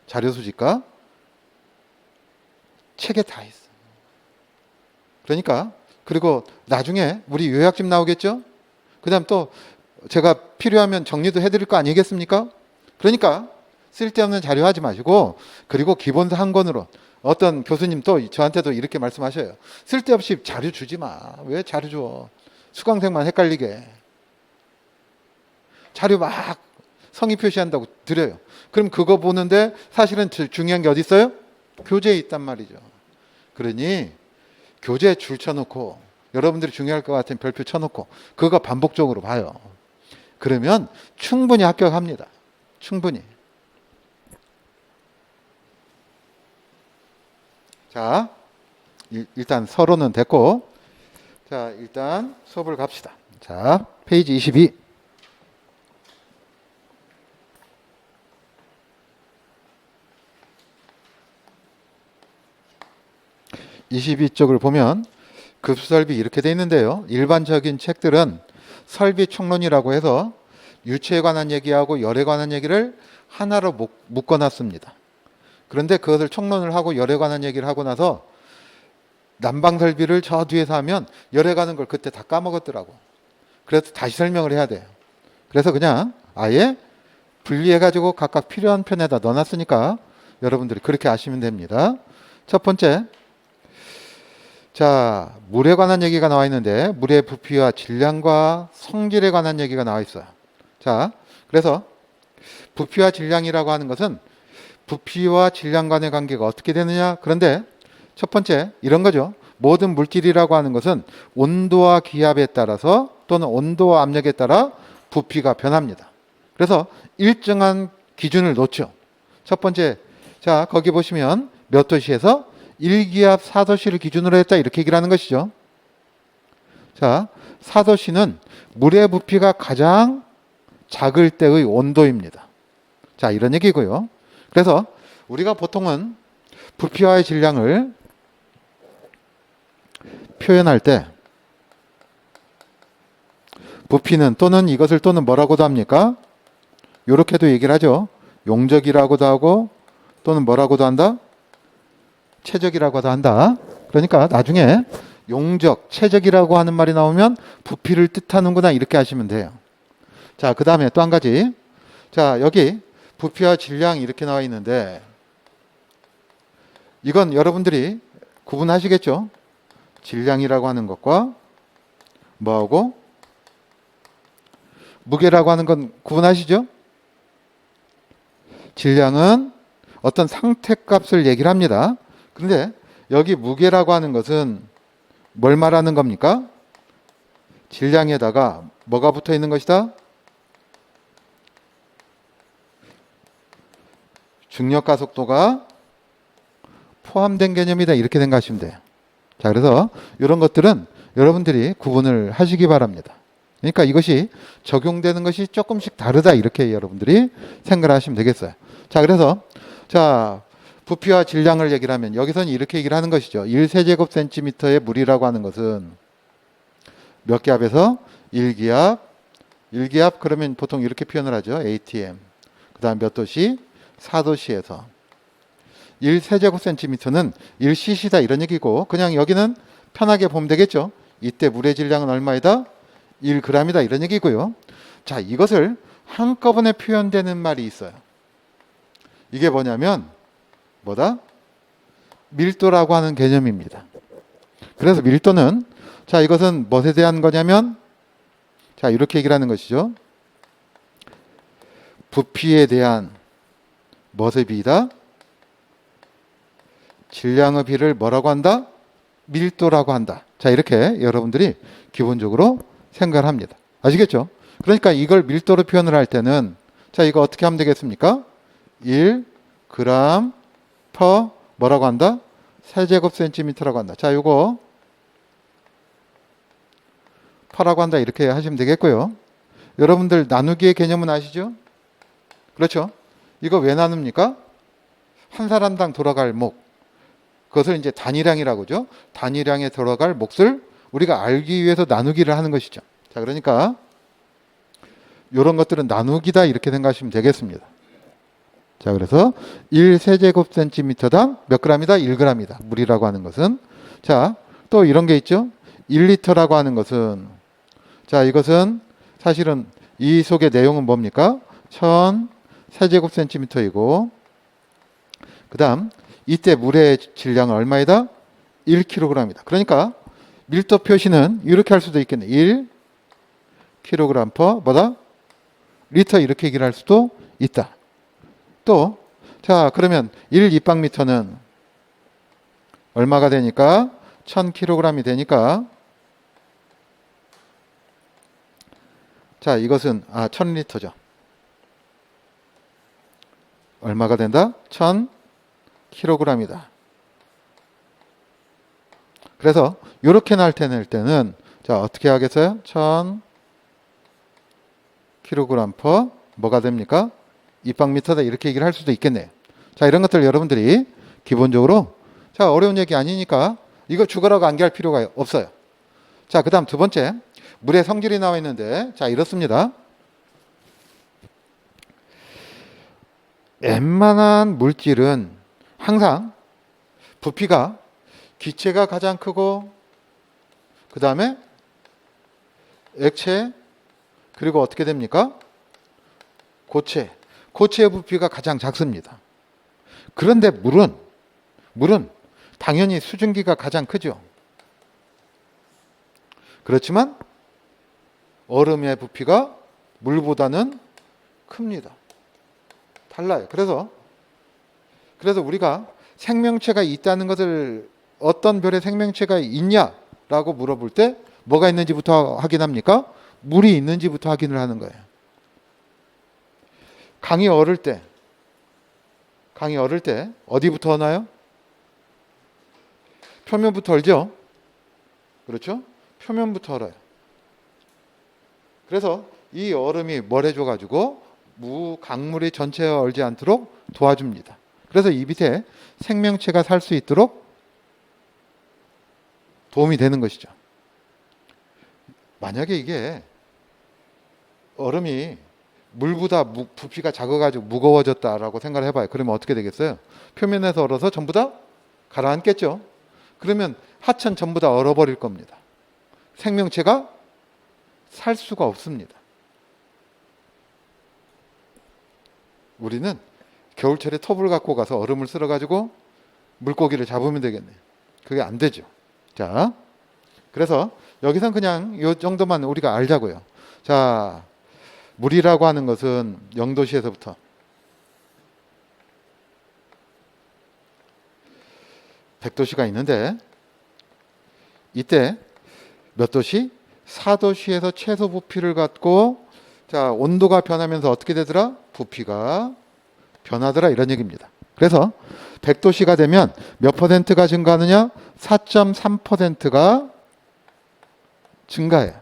자료수집가 책에 다 있어. 그러니까 그리고 나중에 우리 요약집 나오겠죠? 그 다음 또 제가 필요하면 정리도 해드릴 거 아니겠습니까? 그러니까 쓸데없는 자료 하지 마시고 그리고 기본서 한 권으로 어떤 교수님 또 저한테도 이렇게 말씀하셔요. 쓸데없이 자료 주지 마. 왜 자료 줘? 수강생만 헷갈리게. 자료 막 성의 표시한다고 드려요. 그럼 그거 보는데 사실은 중요한 게 어디 있어요? 교재에 있단 말이죠. 그러니 교재에 줄 쳐놓고 여러분들이 중요할 것 같은 별표 쳐놓고 그거 반복적으로 봐요. 그러면 충분히 합격합니다. 충분히. 자, 일단 서론은 됐고 자, 일단 수업을 갑시다. 자, 페이지 22. 22쪽을 보면 급수설비 이렇게 돼 있는데요. 일반적인 책들은 설비 총론이라고 해서 유치에 관한 얘기하고 열에 관한 얘기를 하나로 묶어놨습니다. 그런데 그것을 총론을 하고 열에 관한 얘기를 하고 나서 난방설비를 저 뒤에서 하면 열에 가는 걸 그때 다 까먹었더라고. 그래서 다시 설명을 해야 돼요. 그래서 그냥 아예 분리해가지고 각각 필요한 편에다 넣어놨으니까 여러분들이 그렇게 아시면 됩니다. 첫 번째, 자, 물에 관한 얘기가 나와 있는데 물의 부피와 질량과 성질에 관한 얘기가 나와 있어요. 자, 그래서 부피와 질량이라고 하는 것은 부피와 질량 간의 관계가 어떻게 되느냐? 그런데 첫 번째 이런 거죠. 모든 물질이라고 하는 것은 온도와 기압에 따라서 또는 온도와 압력에 따라 부피가 변합니다. 그래서 일정한 기준을 놓죠. 첫 번째, 자 거기 보시면 몇 도시에서 1기압 4도씨를 기준으로 했다 이렇게 얘기를 하는 것이죠. 자, 4도씨는 물의 부피가 가장 작을 때의 온도입니다. 자, 이런 얘기고요. 그래서 우리가 보통은 부피와의 질량을 표현할 때 부피는 또는 이것을 또는 뭐라고도 합니까? 이렇게도 얘기를 하죠. 용적이라고도 하고 또는 뭐라고도 한다? 체적이라고도 한다. 그러니까 나중에 용적, 체적이라고 하는 말이 나오면 부피를 뜻하는구나 이렇게 하시면 돼요. 자, 그 다음에 또 한 가지. 자, 여기 부피와 질량 이렇게 나와 있는데 이건 여러분들이 구분하시겠죠? 질량이라고 하는 것과 뭐하고 무게라고 하는 건 구분하시죠? 질량은 어떤 상태값을 얘기를 합니다. 그런데 여기 무게라고 하는 것은 뭘 말하는 겁니까? 질량에다가 뭐가 붙어 있는 것이다? 중력 가속도가 포함된 개념이다. 이렇게 생각하시면 돼요. 자, 그래서 이런 것들은 여러분들이 구분을 하시기 바랍니다. 그러니까 이것이 적용되는 것이 조금씩 다르다. 이렇게 여러분들이 생각을 하시면 되겠어요. 자, 그래서 자, 부피와 질량을 얘기를 하면 여기서는 이렇게 얘기를 하는 것이죠. 1세제곱센티미터의 물이라고 하는 것은 몇 기압에서 1기압, 1기압 그러면 보통 이렇게 표현을 하죠. ATM. 그 다음 몇 도씨? 4도씨에서 1세제곱센티미터는 1cc다 이런 얘기고 그냥 여기는 편하게 보면 되겠죠. 이때 물의 질량은 얼마이다? 1g이다 이런 얘기고요. 자, 이것을 한꺼번에 표현되는 말이 있어요. 이게 뭐냐면 뭐다? 밀도라고 하는 개념입니다. 그래서 밀도는 자, 이것은 무엇에 대한 거냐면 자, 이렇게 얘기를 하는 것이죠. 부피에 대한 무엇의 비다? 질량의 비를 뭐라고 한다? 밀도라고 한다. 자, 이렇게 여러분들이 기본적으로 생각을 합니다. 아시겠죠? 그러니까 이걸 밀도로 표현을 할 때는 자, 이거 어떻게 하면 되겠습니까? 1g per 뭐라고 한다? 세제곱센티미터라고 한다. 자, 요거 퍼라고 한다. 이렇게 하시면 되겠고요. 여러분들 나누기의 개념은 아시죠? 그렇죠? 이거 왜 나눕니까? 한 사람당 돌아갈 목. 그것을 이제 단위량이라고 하죠. 단위량에 들어갈 몫을 우리가 알기 위해서 나누기를 하는 것이죠. 자, 그러니까 이런 것들은 나누기다 이렇게 생각하시면 되겠습니다. 자, 그래서 1세제곱센티미터당 몇 g이다? 1g이다. 물이라고 하는 것은. 자, 또 이런 게 있죠. 1리터라고 하는 것은 자, 이것은 사실은 이 속의 내용은 뭡니까? 1000세제곱센티미터이고 그 다음 이때 물의 질량은 얼마이다? 1kg이다. 그러니까 밀도 표시는 이렇게 할 수도 있겠네. 1kg per 뭐다? 리터 이렇게 얘기를 할 수도 있다. 또 자, 그러면 1입방미터는 얼마가 되니까 1000kg이 되니까 자, 이것은 1000리터죠. 얼마가 된다? 1000kg이다. 그래서 이렇게 나타낼 때는 자, 어떻게 하겠어요? 1000kg per 뭐가 됩니까? 입방미터다 이렇게 얘기를 할 수도 있겠네요. 자, 이런 것들 여러분들이 기본적으로 자, 어려운 얘기 아니니까 이거 죽어라고 암기할 필요가 없어요. 자, 그 다음 두 번째 물의 성질이 나와 있는데 자, 이렇습니다. 웬만한 물질은 항상 부피가 기체가 가장 크고 그 다음에 액체 그리고 어떻게 됩니까? 고체의 부피가 가장 작습니다. 그런데 물은 당연히 수증기가 가장 크죠. 그렇지만 얼음의 부피가 물보다는 큽니다. 달라요. 그래서 우리가 생명체가 있다는 것을 어떤 별의 생명체가 있냐라고 물어볼 때 뭐가 있는지부터 확인합니까? 물이 있는지부터 확인을 하는 거예요. 강이 얼을 때 어디부터 얼나요? 표면부터 얼죠? 그렇죠? 표면부터 얼어요. 그래서 이 얼음이 뭘 해줘가지고 강물이 전체에 얼지 않도록 도와줍니다. 그래서 이 밑에 생명체가 살 수 있도록 도움이 되는 것이죠. 만약에 이게 얼음이 물보다 부피가 작아가지고 무거워졌다라고 생각을 해봐요. 그러면 어떻게 되겠어요? 표면에서 얼어서 전부 다 가라앉겠죠. 그러면 하천 전부 다 얼어버릴 겁니다. 생명체가 살 수가 없습니다. 우리는 겨울철에 톱을 갖고 가서 얼음을 쓸어가지고 물고기를 잡으면 되겠네. 그게 안 되죠. 자, 그래서 여기선 그냥 이 정도만 우리가 알자고요. 자, 물이라고 하는 것은 0도씨에서부터 100도씨가 있는데 이때 몇 도씨? 4도씨에서 최소 부피를 갖고 자, 온도가 변하면서 어떻게 되더라? 부피가 변하더라 이런 얘기입니다. 그래서 100도씨가 되면 몇 퍼센트가 증가하느냐? 4.3%가 증가해요.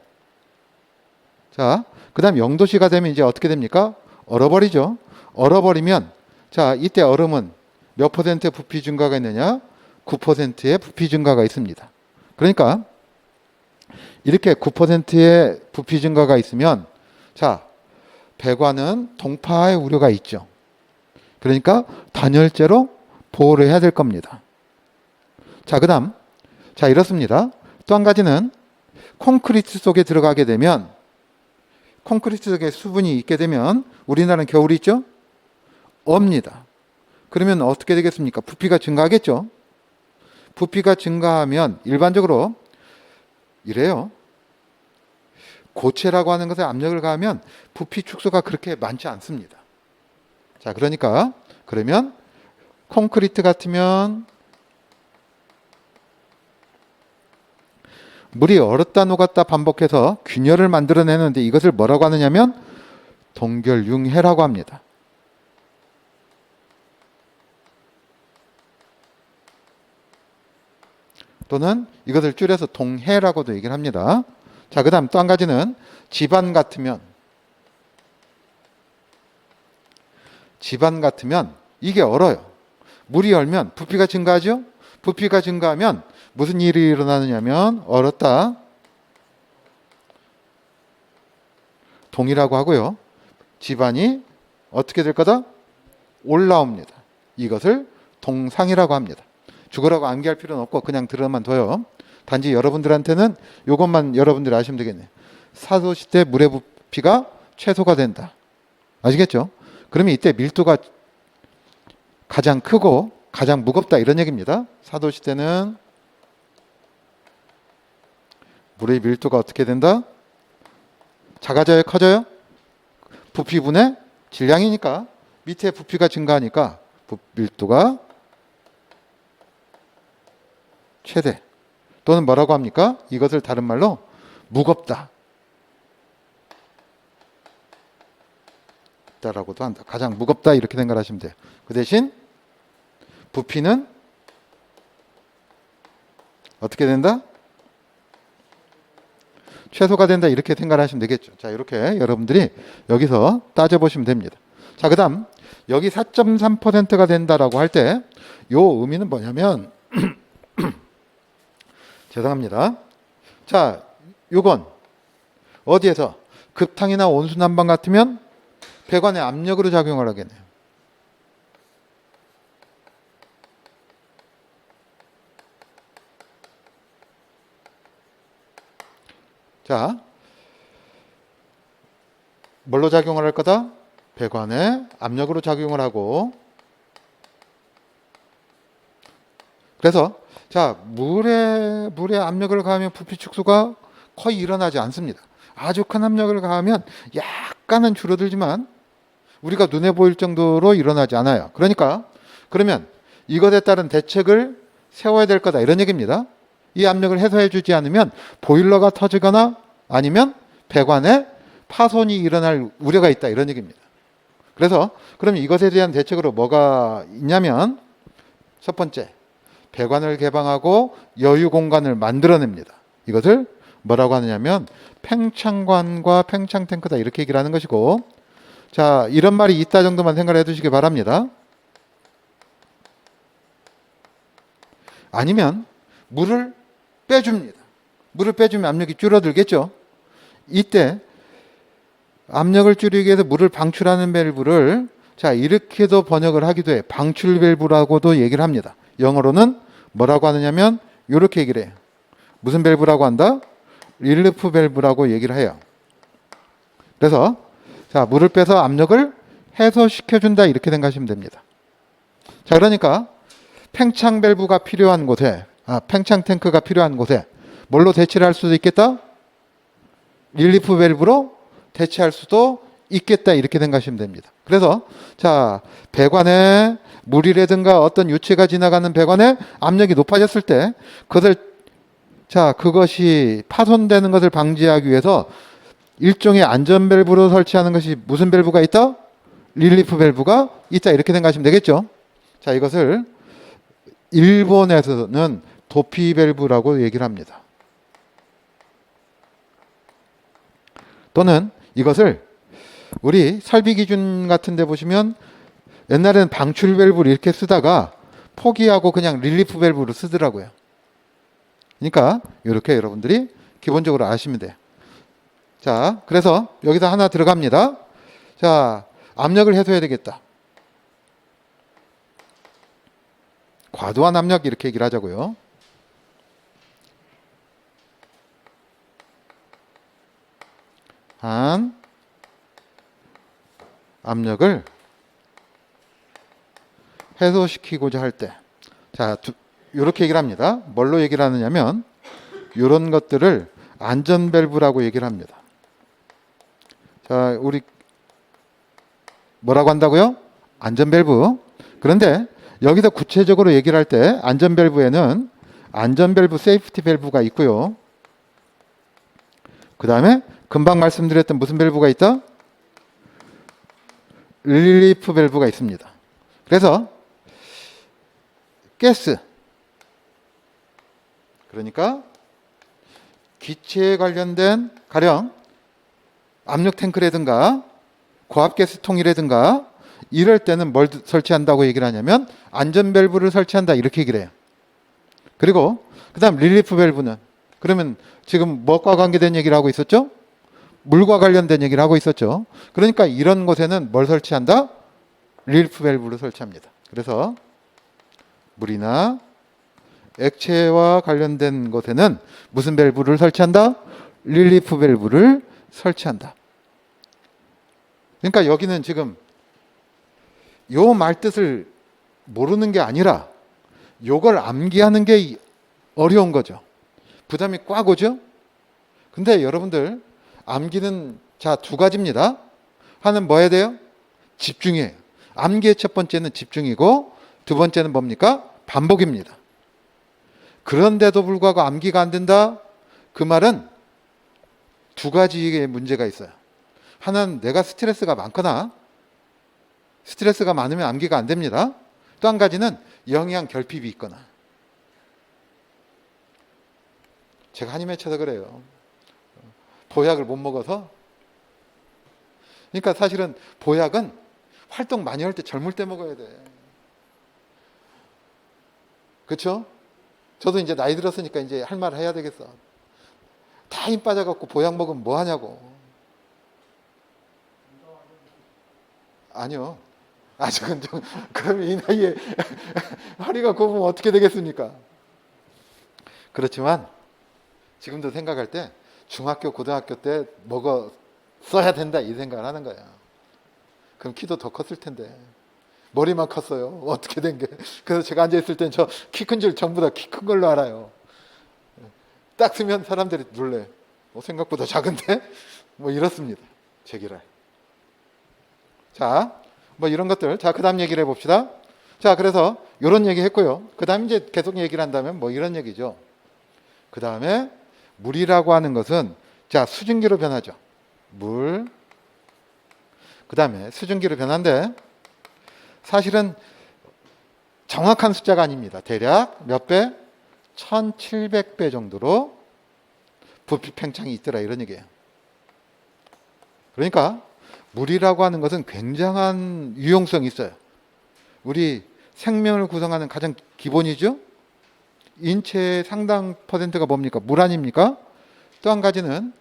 자, 그 다음 0도씨가 되면 이제 어떻게 됩니까? 얼어버리죠. 얼어버리면 자, 이때 얼음은 몇 퍼센트의 부피 증가가 있느냐? 9%의 부피 증가가 있습니다. 그러니까 이렇게 9%의 부피 증가가 있으면 자, 배관은 동파의 우려가 있죠. 그러니까 단열재로 보호를 해야 될 겁니다. 자, 그 다음 자, 이렇습니다. 또 한 가지는 콘크리트 속에 들어가게 되면 콘크리트 속에 수분이 있게 되면 우리나라는 겨울이 있죠? 없니다. 그러면 어떻게 되겠습니까? 부피가 증가하겠죠? 부피가 증가하면 일반적으로 이래요. 고체라고 하는 것에 압력을 가하면 부피 축소가 그렇게 많지 않습니다. 자, 그러니까 그러면 콘크리트 같으면 물이 얼었다 녹았다 반복해서 균열을 만들어내는데 이것을 뭐라고 하느냐면 동결융해라고 합니다. 또는 이것을 줄여서 동해라고도 얘기를 합니다. 자, 그 다음 또 한 가지는 지반 같으면 이게 얼어요. 물이 얼면 부피가 증가하죠? 부피가 증가하면 무슨 일이 일어나느냐면 얼었다 동이라고 하고요. 지반이 어떻게 될 거다? 올라옵니다. 이것을 동상이라고 합니다. 죽으라고 암기할 필요는 없고 그냥 들어만 둬요. 단지 여러분들한테는 이것만 여러분들이 아시면 되겠네요. 4도씨 때 물의 부피가 최소가 된다. 아시겠죠? 그러면 이때 밀도가 가장 크고 가장 무겁다 이런 얘기입니다. 4도씨 때는 물의 밀도가 어떻게 된다? 작아져요? 커져요? 부피분의 질량이니까 밑에 부피가 증가하니까 밀도가 최대 또는 뭐라고 합니까? 이것을 다른 말로 무겁다 라고도 한다. 가장 무겁다 이렇게 생각하시면 돼요. 그 대신 부피는 어떻게 된다? 최소가 된다 이렇게 생각하시면 되겠죠. 자, 이렇게 여러분들이 여기서 따져보시면 됩니다. 자, 그 다음 여기 4.3%가 된다라고 할 때 요 의미는 뭐냐면 죄송합니다. 자, 요건 어디에서 급탕이나 온수난방 같으면 배관의 압력으로 작용을 하겠네요. 자, 뭘로 작용을 할 거다? 배관의 압력으로 작용을 하고 그래서 자, 물에 압력을 가하면 부피 축소가 거의 일어나지 않습니다. 아주 큰 압력을 가하면 약간은 줄어들지만 우리가 눈에 보일 정도로 일어나지 않아요. 그러면 이것에 따른 대책을 세워야 될 거다 이런 얘기입니다. 이 압력을 해소해 주지 않으면 보일러가 터지거나 아니면 배관에 파손이 일어날 우려가 있다 이런 얘기입니다. 그래서 그럼 이것에 대한 대책으로 뭐가 있냐면 첫 번째 배관을 개방하고 여유 공간을 만들어냅니다. 이것을 뭐라고 하느냐면 팽창관과 팽창탱크다 이렇게 얘기를 하는 것이고 자, 이런 말이 있다 정도만 생각을 해두시기 바랍니다. 아니면 물을 빼줍니다. 물을 빼주면 압력이 줄어들겠죠. 이때 압력을 줄이기 위해서 물을 방출하는 밸브를 자, 이렇게도 번역을 하기도 해. 방출 밸브라고도 얘기를 합니다. 영어로는 뭐라고 하느냐면 이렇게 얘기를 해요. 무슨 밸브라고 한다? 릴리프 밸브라고 얘기를 해요. 그래서 자, 물을 빼서 압력을 해소시켜준다 이렇게 생각하시면 됩니다. 자, 그러니까 팽창 밸브가 필요한 곳에 팽창 탱크가 필요한 곳에 뭘로 대체를 할 수도 있겠다? 릴리프 밸브로 대체할 수도 있겠다 이렇게 생각하시면 됩니다. 그래서 자, 배관에 물이라든가 어떤 유체가 지나가는 배관에 압력이 높아졌을 때 그것을 자, 그것이 파손되는 것을 방지하기 위해서 일종의 안전 밸브로 설치하는 것이 무슨 밸브가 있다? 릴리프 밸브가 있다. 이렇게 생각하시면 되겠죠. 자, 이것을 일본에서는 도피 밸브라고 얘기를 합니다. 또는 이것을 우리 설비 기준 같은 데 보시면 옛날에는 방출 밸브를 이렇게 쓰다가 포기하고 그냥 릴리프 밸브로 쓰더라고요. 그러니까 이렇게 여러분들이 기본적으로 아시면 돼요. 자, 그래서 여기서 하나 들어갑니다. 자, 압력을 해소해야 되겠다. 과도한 압력 이렇게 얘기를 하자고요. 한 압력을 해소시키고자 할 때, 자, 이렇게 얘기를 합니다. 뭘로 얘기를 하느냐면 이런 것들을 안전 밸브라고 얘기를 합니다. 자, 우리 뭐라고 한다고요? 안전 밸브. 그런데 여기서 구체적으로 얘기를 할 때 안전 밸브에는 안전 밸브, 세이프티 밸브가 있고요. 그 다음에 금방 말씀드렸던 무슨 밸브가 있다? 릴리프 밸브가 있습니다. 그래서 가스, 그러니까 기체에 관련된 가령 압력 탱크라든가 고압가스통이라든가 이럴 때는 뭘 설치한다고 얘기를 하냐면 안전 밸브를 설치한다 이렇게 얘기를 해요. 그리고 그 다음 릴리프 밸브는 그러면 지금 뭐과 관계된 얘기를 하고 있었죠? 물과 관련된 얘기를 하고 있었죠. 그러니까 이런 곳에는 뭘 설치한다? 릴리프 밸브를 설치합니다. 그래서 물이나 액체와 관련된 곳에는 무슨 밸브를 설치한다? 릴리프 밸브를 설치한다. 그러니까 여기는 지금 요 말뜻을 모르는 게 아니라 요걸 암기하는 게 어려운 거죠. 부담이 꽉 오죠? 근데 여러분들 암기는 자, 두 가지입니다. 하나는 뭐 해야 돼요? 집중이에요. 암기의 첫 번째는 집중이고 두 번째는 뭡니까? 반복입니다. 그런데도 불구하고 암기가 안 된다? 그 말은 두 가지의 문제가 있어요. 하나는 내가 스트레스가 많거나 스트레스가 많으면 암기가 안 됩니다. 또 한 가지는 영양 결핍이 있거나. 제가 한이 맺혀서 그래요. 보약을 못 먹어서. 그러니까 사실은 보약은 활동 많이 할 때 젊을 때 먹어야 돼. 그렇죠? 저도 이제 나이 들었으니까 이제 할 말 해야 되겠어. 다 힘 빠져갖고 보약 먹으면 뭐 하냐고. 아니요. 아직은 좀, 그럼 이 나이에 허리가 굽으면 어떻게 되겠습니까? 그렇지만 지금도 생각할 때 중학교, 고등학교 때 먹었어야 된다 이 생각을 하는 거야. 그럼 키도 더 컸을 텐데. 머리만 컸어요. 어떻게 된 게. 그래서 제가 앉아있을 땐 저 키 큰 줄 전부 다 키 큰 걸로 알아요. 딱 쓰면 사람들이 놀래. 생각보다 작은데? 뭐 이렇습니다. 제기랄. 자, 뭐 이런 것들. 자, 그 다음 얘기를 해봅시다. 자, 그래서 이런 얘기 했고요. 그 다음 이제 계속 얘기를 한다면 뭐 이런 얘기죠. 그 다음에 물이라고 하는 것은 자, 수증기로 변하죠. 물. 그 다음에 수증기로 변한데 사실은 정확한 숫자가 아닙니다. 대략 몇 배? 1700배 정도로 부피 팽창이 있더라 이런 얘기예요. 그러니까 물이라고 하는 것은 굉장한 유용성이 있어요. 우리 생명을 구성하는 가장 기본이죠. 인체의 상당 퍼센트가 뭡니까? 물 아닙니까? 또 한 가지는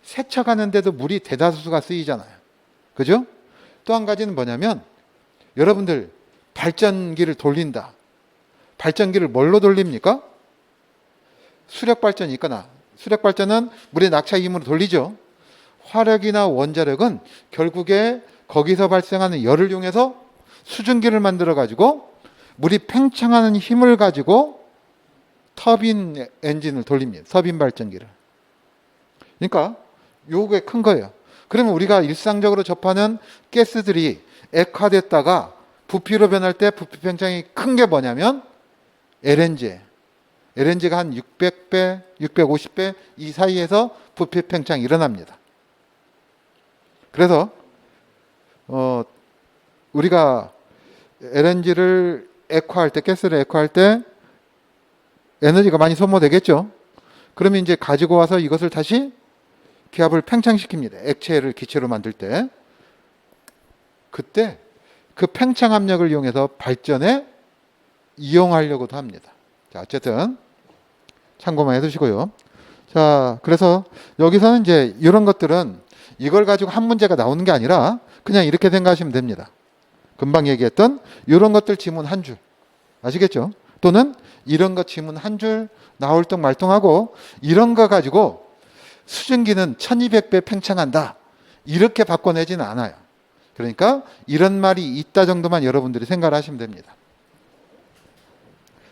세척하는데도 물이 대다수가 쓰이잖아요. 그죠? 또 한 가지는 뭐냐면 여러분들 발전기를 돌린다. 발전기를 뭘로 돌립니까? 수력발전이 있거나 수력발전은 물의 낙차 힘으로 돌리죠. 화력이나 원자력은 결국에 거기서 발생하는 열을 이용해서 수증기를 만들어 가지고 물이 팽창하는 힘을 가지고 터빈 엔진을 돌립니다. 터빈 발전기를. 그러니까 요게 큰 거예요. 그러면 우리가 일상적으로 접하는 가스들이 액화됐다가 부피로 변할 때 부피 팽창이 큰 게 뭐냐면 LNG. LNG가 한 600배, 650배 이 사이에서 부피 팽창이 일어납니다. 그래서 우리가 LNG를 액화할 때, 가스를 액화할 때 에너지가 많이 소모되겠죠. 그러면 이제 가지고 와서 이것을 다시 기압을 팽창시킵니다. 액체를 기체로 만들 때. 그때 그 팽창 압력을 이용해서 발전에 이용하려고도 합니다. 자, 어쨌든 참고만 해두시고요. 자, 그래서 여기서는 이제 이런 것들은 이걸 가지고 한 문제가 나오는 게 아니라 그냥 이렇게 생각하시면 됩니다. 금방 얘기했던 이런 것들 지문 한 줄. 아시겠죠? 또는 이런 것 지문 한 줄 나올 똥 말똥하고 이런 거 가지고 수증기는 1200배 팽창한다. 이렇게 바꿔내지는 않아요. 그러니까 이런 말이 있다 정도만 여러분들이 생각을 하시면 됩니다.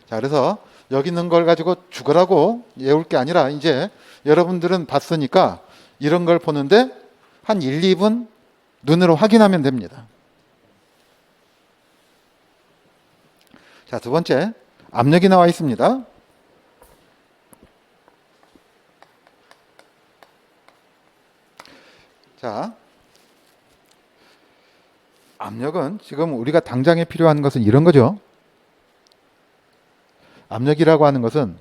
자, 그래서 여기 있는 걸 가지고 죽으라고 외울 게 아니라 이제 여러분들은 봤으니까 이런 걸 보는데 한 1, 2분 눈으로 확인하면 됩니다. 자, 두 번째, 압력이 나와 있습니다. 자, 압력은 지금 우리가 당장에 필요한 것은 이런 거죠. 압력이라고 하는 것은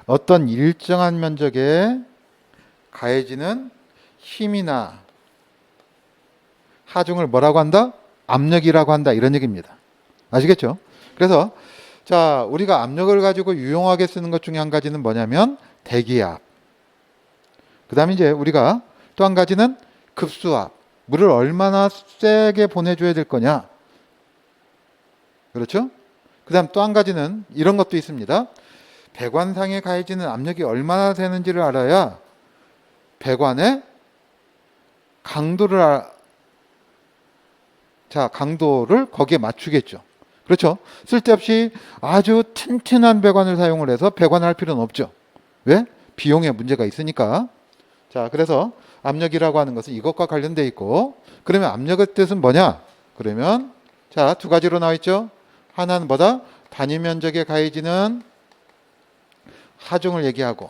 어떤 일정한 면적에 가해지는 힘이나 하중을 뭐라고 한다? 압력이라고 한다. 이런 얘기입니다. 아시겠죠? 그래서 자, 우리가 압력을 가지고 유용하게 쓰는 것 중에 한 가지는 뭐냐면 대기압. 그 다음에 이제 우리가 또 한 가지는 급수압. 물을 얼마나 세게 보내줘야 될 거냐. 그렇죠? 그 다음 또 한 가지는 이런 것도 있습니다. 배관상에 가해지는 압력이 얼마나 되는지를 알아야 배관의 강도를 거기에 맞추겠죠. 그렇죠? 쓸데없이 아주 튼튼한 배관을 사용을 해서 배관을 할 필요는 없죠. 왜? 비용에 문제가 있으니까. 자, 그래서 압력이라고 하는 것은 이것과 관련되어 있고, 그러면 압력의 뜻은 뭐냐? 그러면 자, 두 가지로 나와 있죠. 하나는 뭐다? 단위 면적에 가해지는 하중을 얘기하고,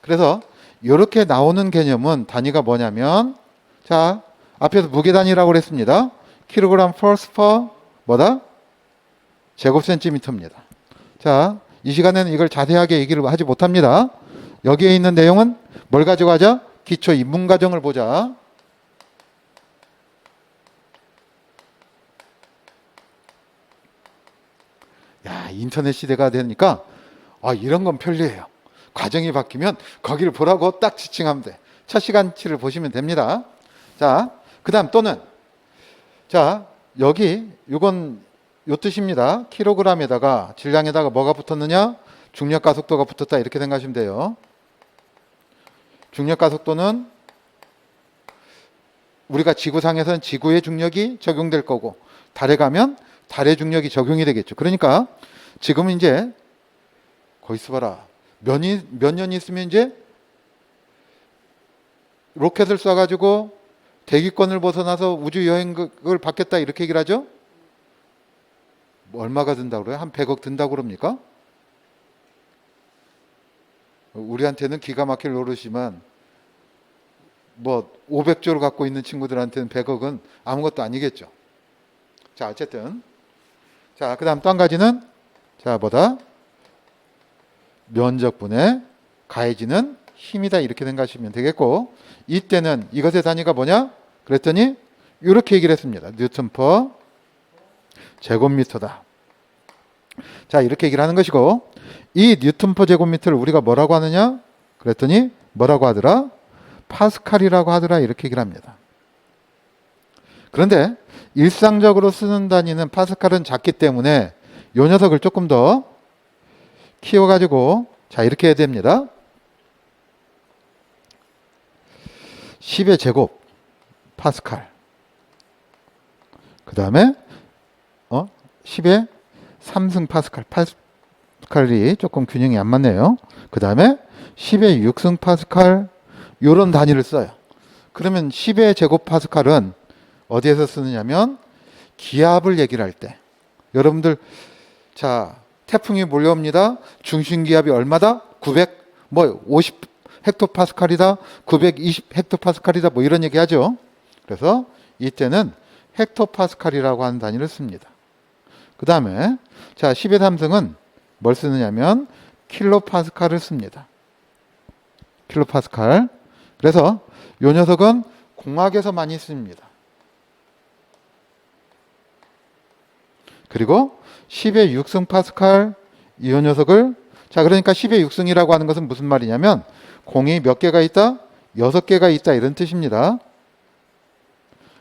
그래서 이렇게 나오는 개념은 단위가 뭐냐면, 자, 앞에서 무게 단위라고 그랬습니다. 킬로그램 force per 뭐다? 제곱센티미터입니다. 자, 이 시간에는 이걸 자세하게 얘기를 하지 못합니다. 여기에 있는 내용은 뭘 가지고 하자? 기초 입문 과정을 보자. 야, 인터넷 시대가 되니까 이런 건 편리해요. 과정이 바뀌면 거기를 보라고 딱 지칭하면 돼. 첫 시간치를 보시면 됩니다. 자, 그 다음 또는 자, 여기 이건 요 뜻입니다. 킬로그램에다가 질량에다가 뭐가 붙었느냐? 중력 가속도가 붙었다. 이렇게 생각하시면 돼요. 중력 가속도는 우리가 지구상에서는 지구의 중력이 적용될 거고, 달에 가면 달의 중력이 적용이 되겠죠. 그러니까 지금은 이제 거기 있어봐라. 몇 년 있으면 이제 로켓을 쏴가지고 대기권을 벗어나서 우주 여행을 받겠다 이렇게 얘기를 하죠. 얼마가 든다고 그래요? 한 100억 든다고 그럽니까? 우리한테는 기가 막힐 노릇이지만 뭐 500조를 갖고 있는 친구들한테는 100억은 아무것도 아니겠죠. 자, 어쨌든 자, 그 다음 또 한 가지는 자, 뭐다? 면적분에 가해지는 힘이다 이렇게 생각하시면 되겠고, 이때는 이것의 단위가 뭐냐? 그랬더니 이렇게 얘기를 했습니다. 뉴턴 퍼 제곱미터다. 자, 이렇게 얘기를 하는 것이고, 이 뉴턴 퍼 제곱미터를 우리가 뭐라고 하느냐? 그랬더니 뭐라고 하더라? 파스칼이라고 하더라. 이렇게 얘기를 합니다. 그런데 일상적으로 쓰는 단위는 파스칼은 작기 때문에 이 녀석을 조금 더 키워가지고 자, 이렇게 해야 됩니다. 10의 제곱 파스칼. 그 다음에 10의 3승 파스칼. 파스칼이 조금 균형이 안 맞네요. 그 다음에 10의 6승 파스칼. 이런 단위를 써요. 그러면 10의 제곱 파스칼은 어디에서 쓰느냐면 기압을 얘기를 할 때. 여러분들 자, 태풍이 몰려옵니다. 중심 기압이 얼마다? 50 헥토파스칼이다. 920 헥토파스칼이다. 뭐 이런 얘기 하죠. 그래서 이때는 헥토파스칼이라고 하는 단위를 씁니다. 그 다음에 자 10의 3승은 뭘 쓰느냐면 킬로파스칼을 씁니다. 킬로파스칼. 그래서 이 녀석은 공학에서 많이 씁니다. 그리고 10의 6승 파스칼 이 녀석을 자 그러니까 10의 6승이라고 하는 것은 무슨 말이냐면 공이 몇 개가 있다? 6개가 있다 이런 뜻입니다.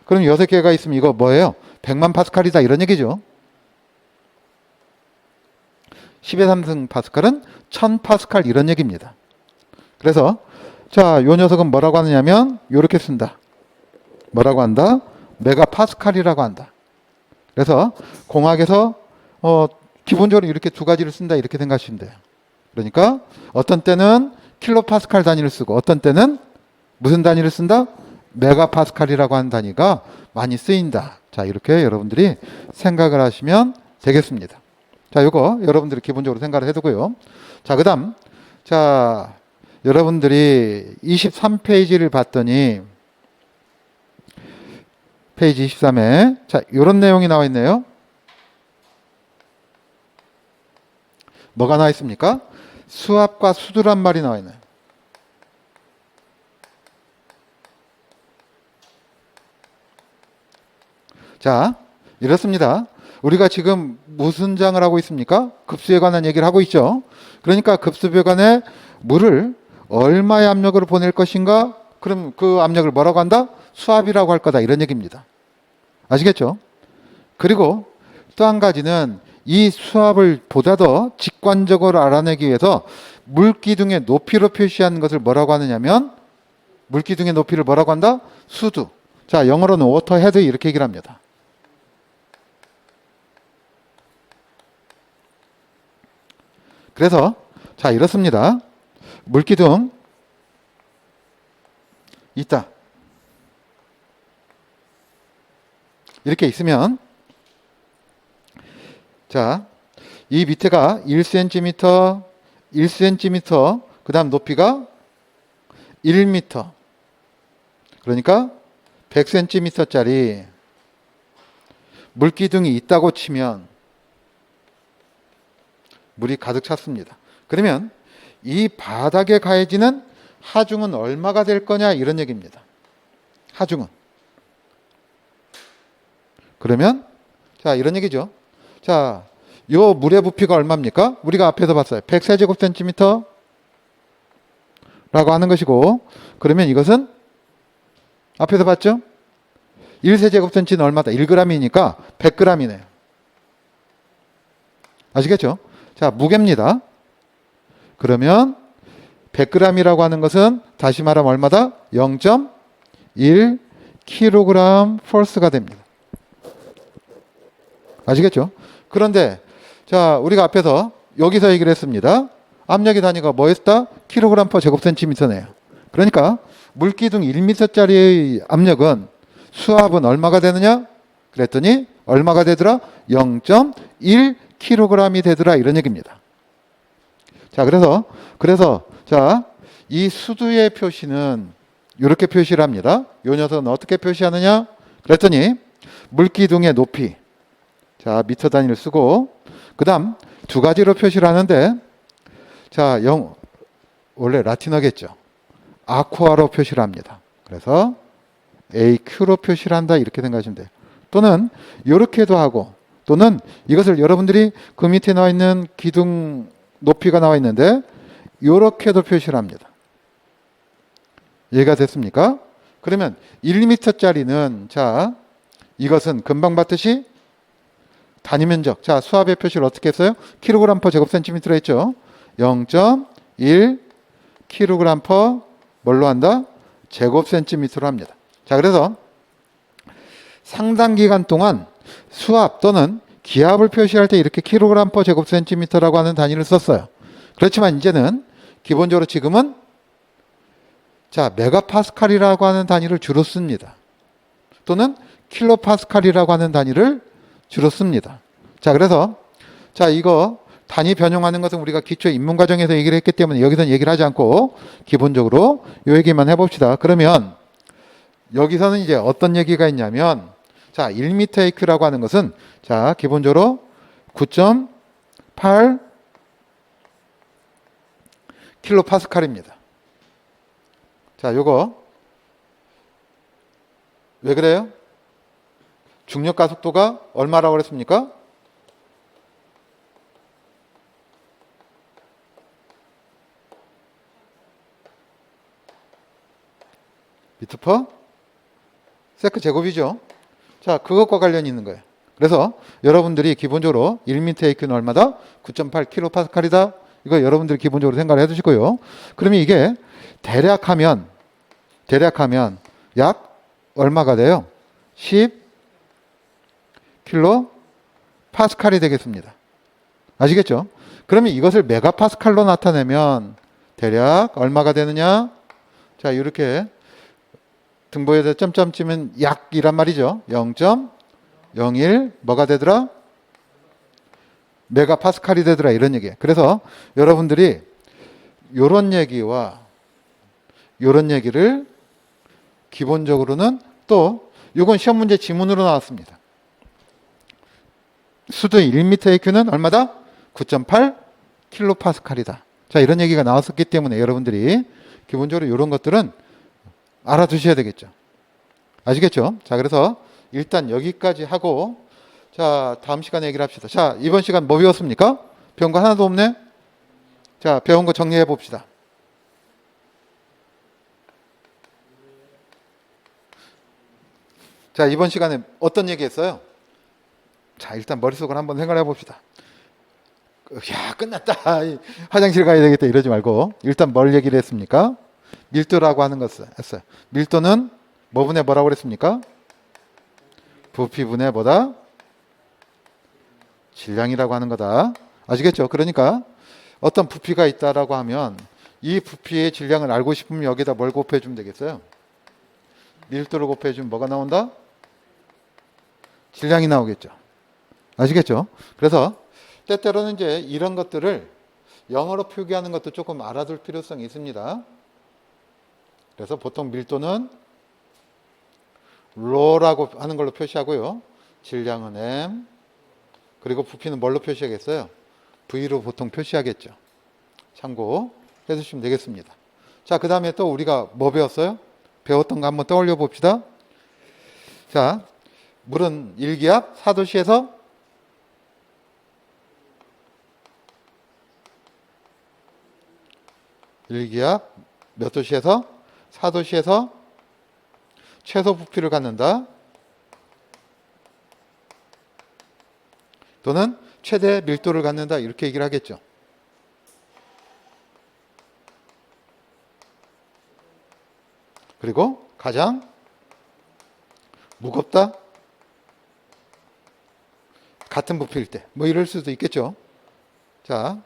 그럼 6개가 있으면 이거 뭐예요? 100만 파스칼이다 이런 얘기죠. 10의 3승 파스칼은 1000 파스칼 이런 얘기입니다. 그래서 자, 요 녀석은 뭐라고 하느냐면 요렇게 쓴다. 뭐라고 한다? 메가 파스칼이라고 한다. 그래서 공학에서 기본적으로 이렇게 두 가지를 쓴다 이렇게 생각하시면 돼요. 그러니까 어떤 때는 킬로 파스칼 단위를 쓰고 어떤 때는 무슨 단위를 쓴다? 메가 파스칼이라고 하는 단위가 많이 쓰인다. 자, 이렇게 여러분들이 생각을 하시면 되겠습니다. 자, 요거 여러분들이 기본적으로 생각을 해두고요. 자, 그 다음 자 여러분들이 23페이지를 봤더니 페이지 23에 자 이런 내용이 나와 있네요. 뭐가 나와 있습니까? 수압과 수두란 말이 나와 있네요. 자 이렇습니다. 우리가 지금 무슨 장을 하고 있습니까? 급수에 관한 얘기를 하고 있죠. 그러니까 급수배관에 물을 얼마의 압력으로 보낼 것인가? 그럼 그 압력을 뭐라고 한다? 수압이라고 할 거다 이런 얘기입니다. 아시겠죠? 그리고 또 한 가지는 이 수압을 보다 더 직관적으로 알아내기 위해서 물기둥의 높이로 표시하는 것을 뭐라고 하느냐면 물기둥의 높이를 뭐라고 한다? 수두. 자, 영어로는 워터 헤드 이렇게 얘기를 합니다. 그래서 자 이렇습니다. 물기둥 있다. 이렇게 있으면 자, 이 밑에가 1cm, 1cm, 그 다음 높이가 1m. 그러니까 100cm짜리 물기둥이 있다고 치면 물이 가득 찼습니다. 그러면 이 바닥에 가해지는 하중은 얼마가 될 거냐 이런 얘기입니다. 하중은. 그러면 자 이런 얘기죠. 자, 요 물의 부피가 얼마입니까? 우리가 앞에서 봤어요. 100세제곱센티미터 라고 하는 것이고 그러면 이것은 앞에서 봤죠? 1세제곱센티는 얼마다? 1g이니까 100g이네요. 아시겠죠? 자, 무게입니다. 그러면 100g이라고 하는 것은 다시 말하면 얼마다? 0.1kg force가 됩니다. 아시겠죠? 그런데 자 우리가 앞에서 여기서 얘기를 했습니다. 압력의 단위가 뭐였다? kg per 제곱센티미터네요. 그러니까 물기둥 1m짜리 압력은 수압은 얼마가 되느냐? 그랬더니 얼마가 되더라? 0.1kg이 되더라 이런 얘기입니다. 자 그래서 자 이 수두의 표시는 이렇게 표시를 합니다. 이 녀석은 어떻게 표시하느냐? 그랬더니 물기둥의 높이 자 미터 단위를 쓰고 그 다음 두 가지로 표시를 하는데 자 원래 라틴어겠죠. 아쿠아로 표시를 합니다. 그래서 AQ로 표시를 한다 이렇게 생각하시면 돼요. 또는 이렇게도 하고 또는 이것을 여러분들이 그 밑에 나와 있는 기둥 높이가 나와 있는데 이렇게도 표시를 합니다. 이해가 됐습니까? 그러면 1m짜리는 자 이것은 금방 봤듯이 단위 면적 자 수압의 표시를 어떻게 했어요? kg per 제곱센티미터로 했죠. 0.1kg per 뭘로 한다? 제곱센티미터로 합니다. 자 그래서 상당 기간 동안 수압 또는 기압을 표시할 때 이렇게 kg per 제곱센티미터라고 하는 단위를 썼어요. 그렇지만 이제는 기본적으로 지금은 자 메가파스칼이라고 하는 단위를 주로 씁니다. 또는 킬로파스칼이라고 하는 단위를 주로 씁니다. 자 그래서 자 이거 단위 변형하는 것은 우리가 기초 입문 과정에서 얘기를 했기 때문에 여기서는 얘기를 하지 않고 기본적으로 요 얘기만 해봅시다. 그러면 여기서는 이제 어떤 얘기가 있냐면, 자, 1m AQ라고 하는 것은, 자, 기본적으로 9.8 킬로파스칼입니다. 자, 요거 왜 그래요? 중력 가속도가 얼마라고 그랬습니까? 미터 퍼 세크 제곱이죠. 자, 그것과 관련이 있는 거예요. 그래서 여러분들이 기본적으로 1m AQ는 얼마다? 9.8 킬로파스칼이다. 이거 여러분들이 기본적으로 생각을 해두시고요. 그러면 이게 대략하면 약 얼마가 돼요? 10 킬로파스칼이 되겠습니다. 아시겠죠? 그러면 이것을 메가파스칼로 나타내면 대략 얼마가 되느냐? 자, 이렇게 등보에다 점점 치면 약이란 말이죠. 0.01 뭐가 되더라? 메가파스칼이 되더라, 이런 얘기예요. 그래서 여러분들이 요런 얘기와 요런 얘기를 기본적으로는 또 이건 시험 문제 지문으로 나왔습니다. 수도 1m AQ는 얼마다? 9.8 킬로파스칼이다. 자, 이런 얘기가 나왔었기 때문에 여러분들이 기본적으로 이런 것들은 알아두셔야 되겠죠. 아시겠죠? 자, 그래서 일단 여기까지 하고, 자, 다음 시간에 얘기를 합시다. 자, 이번 시간 뭐 배웠습니까? 배운 거 하나도 없네? 자, 배운 거 정리해 봅시다. 자, 이번 시간에 어떤 얘기 했어요? 자, 일단 머릿속으로 한번 생각해 봅시다. 야, 끝났다. 화장실 가야 되겠다. 이러지 말고. 일단 뭘 얘기를 했습니까? 밀도라고 하는 것을 했어요. 밀도는 뭐 분의 뭐라고 그랬습니까? 부피분의 뭐다? 질량이라고 하는 거다. 아시겠죠? 그러니까 어떤 부피가 있다라고 하면 이 부피의 질량을 알고 싶으면 여기다 뭘 곱해주면 되겠어요? 밀도를 곱해주면 뭐가 나온다? 질량이 나오겠죠. 아시겠죠? 그래서 때때로는 이제 이런 것들을 영어로 표기하는 것도 조금 알아둘 필요성이 있습니다. 그래서 보통 밀도는 로라고 하는 걸로 표시하고요. 질량은 m, 그리고 부피는 뭘로 표시하겠어요? v로 보통 표시하겠죠. 참고해 주시면 되겠습니다. 자, 그 다음에 또 우리가 뭐 배웠어요? 배웠던 거 한번 떠올려 봅시다. 자, 물은 일기압 4도씨에서 일기압 몇 도씨에서? 4도씨에서 최소 부피를 갖는다. 또는 최대 밀도를 갖는다. 이렇게 얘기를 하겠죠. 그리고 가장 무겁다. 같은 부피일 때. 뭐 이럴 수도 있겠죠. 자,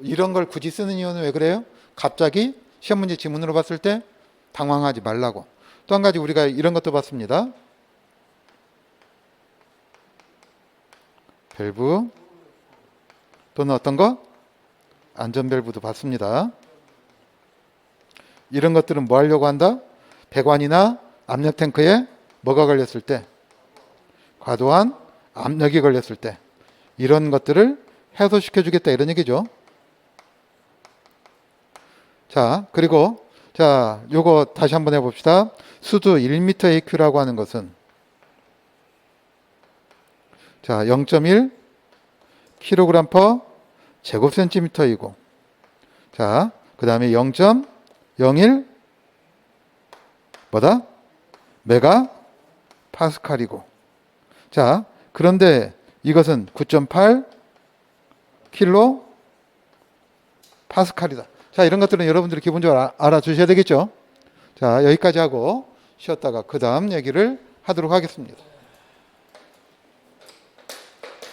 이런 걸 굳이 쓰는 이유는 왜 그래요? 갑자기 시험 문제 지문으로 봤을 때 당황하지 말라고. 또 한 가지 우리가 이런 것도 봤습니다. 밸브 또는 어떤 거? 안전밸브도 봤습니다. 이런 것들은 뭐 하려고 한다? 배관이나 압력 탱크에 뭐가 걸렸을 때? 과도한 압력이 걸렸을 때 이런 것들을 해소시켜 주겠다, 이런 얘기죠. 자, 그리고 자, 요거 다시 한번 해봅시다. 수도 1m AQ라고 하는 것은 자, 0.1 kg per 제곱센티미터이고, 자, 그 다음에 0.01 뭐다? 메가 파스칼이고, 자, 그런데 이것은 9.8 킬로 파스칼이다. 자, 이런 것들은 여러분들이 기본적으로 알아주셔야 되겠죠. 자, 여기까지 하고 쉬었다가 그 다음 얘기를 하도록 하겠습니다.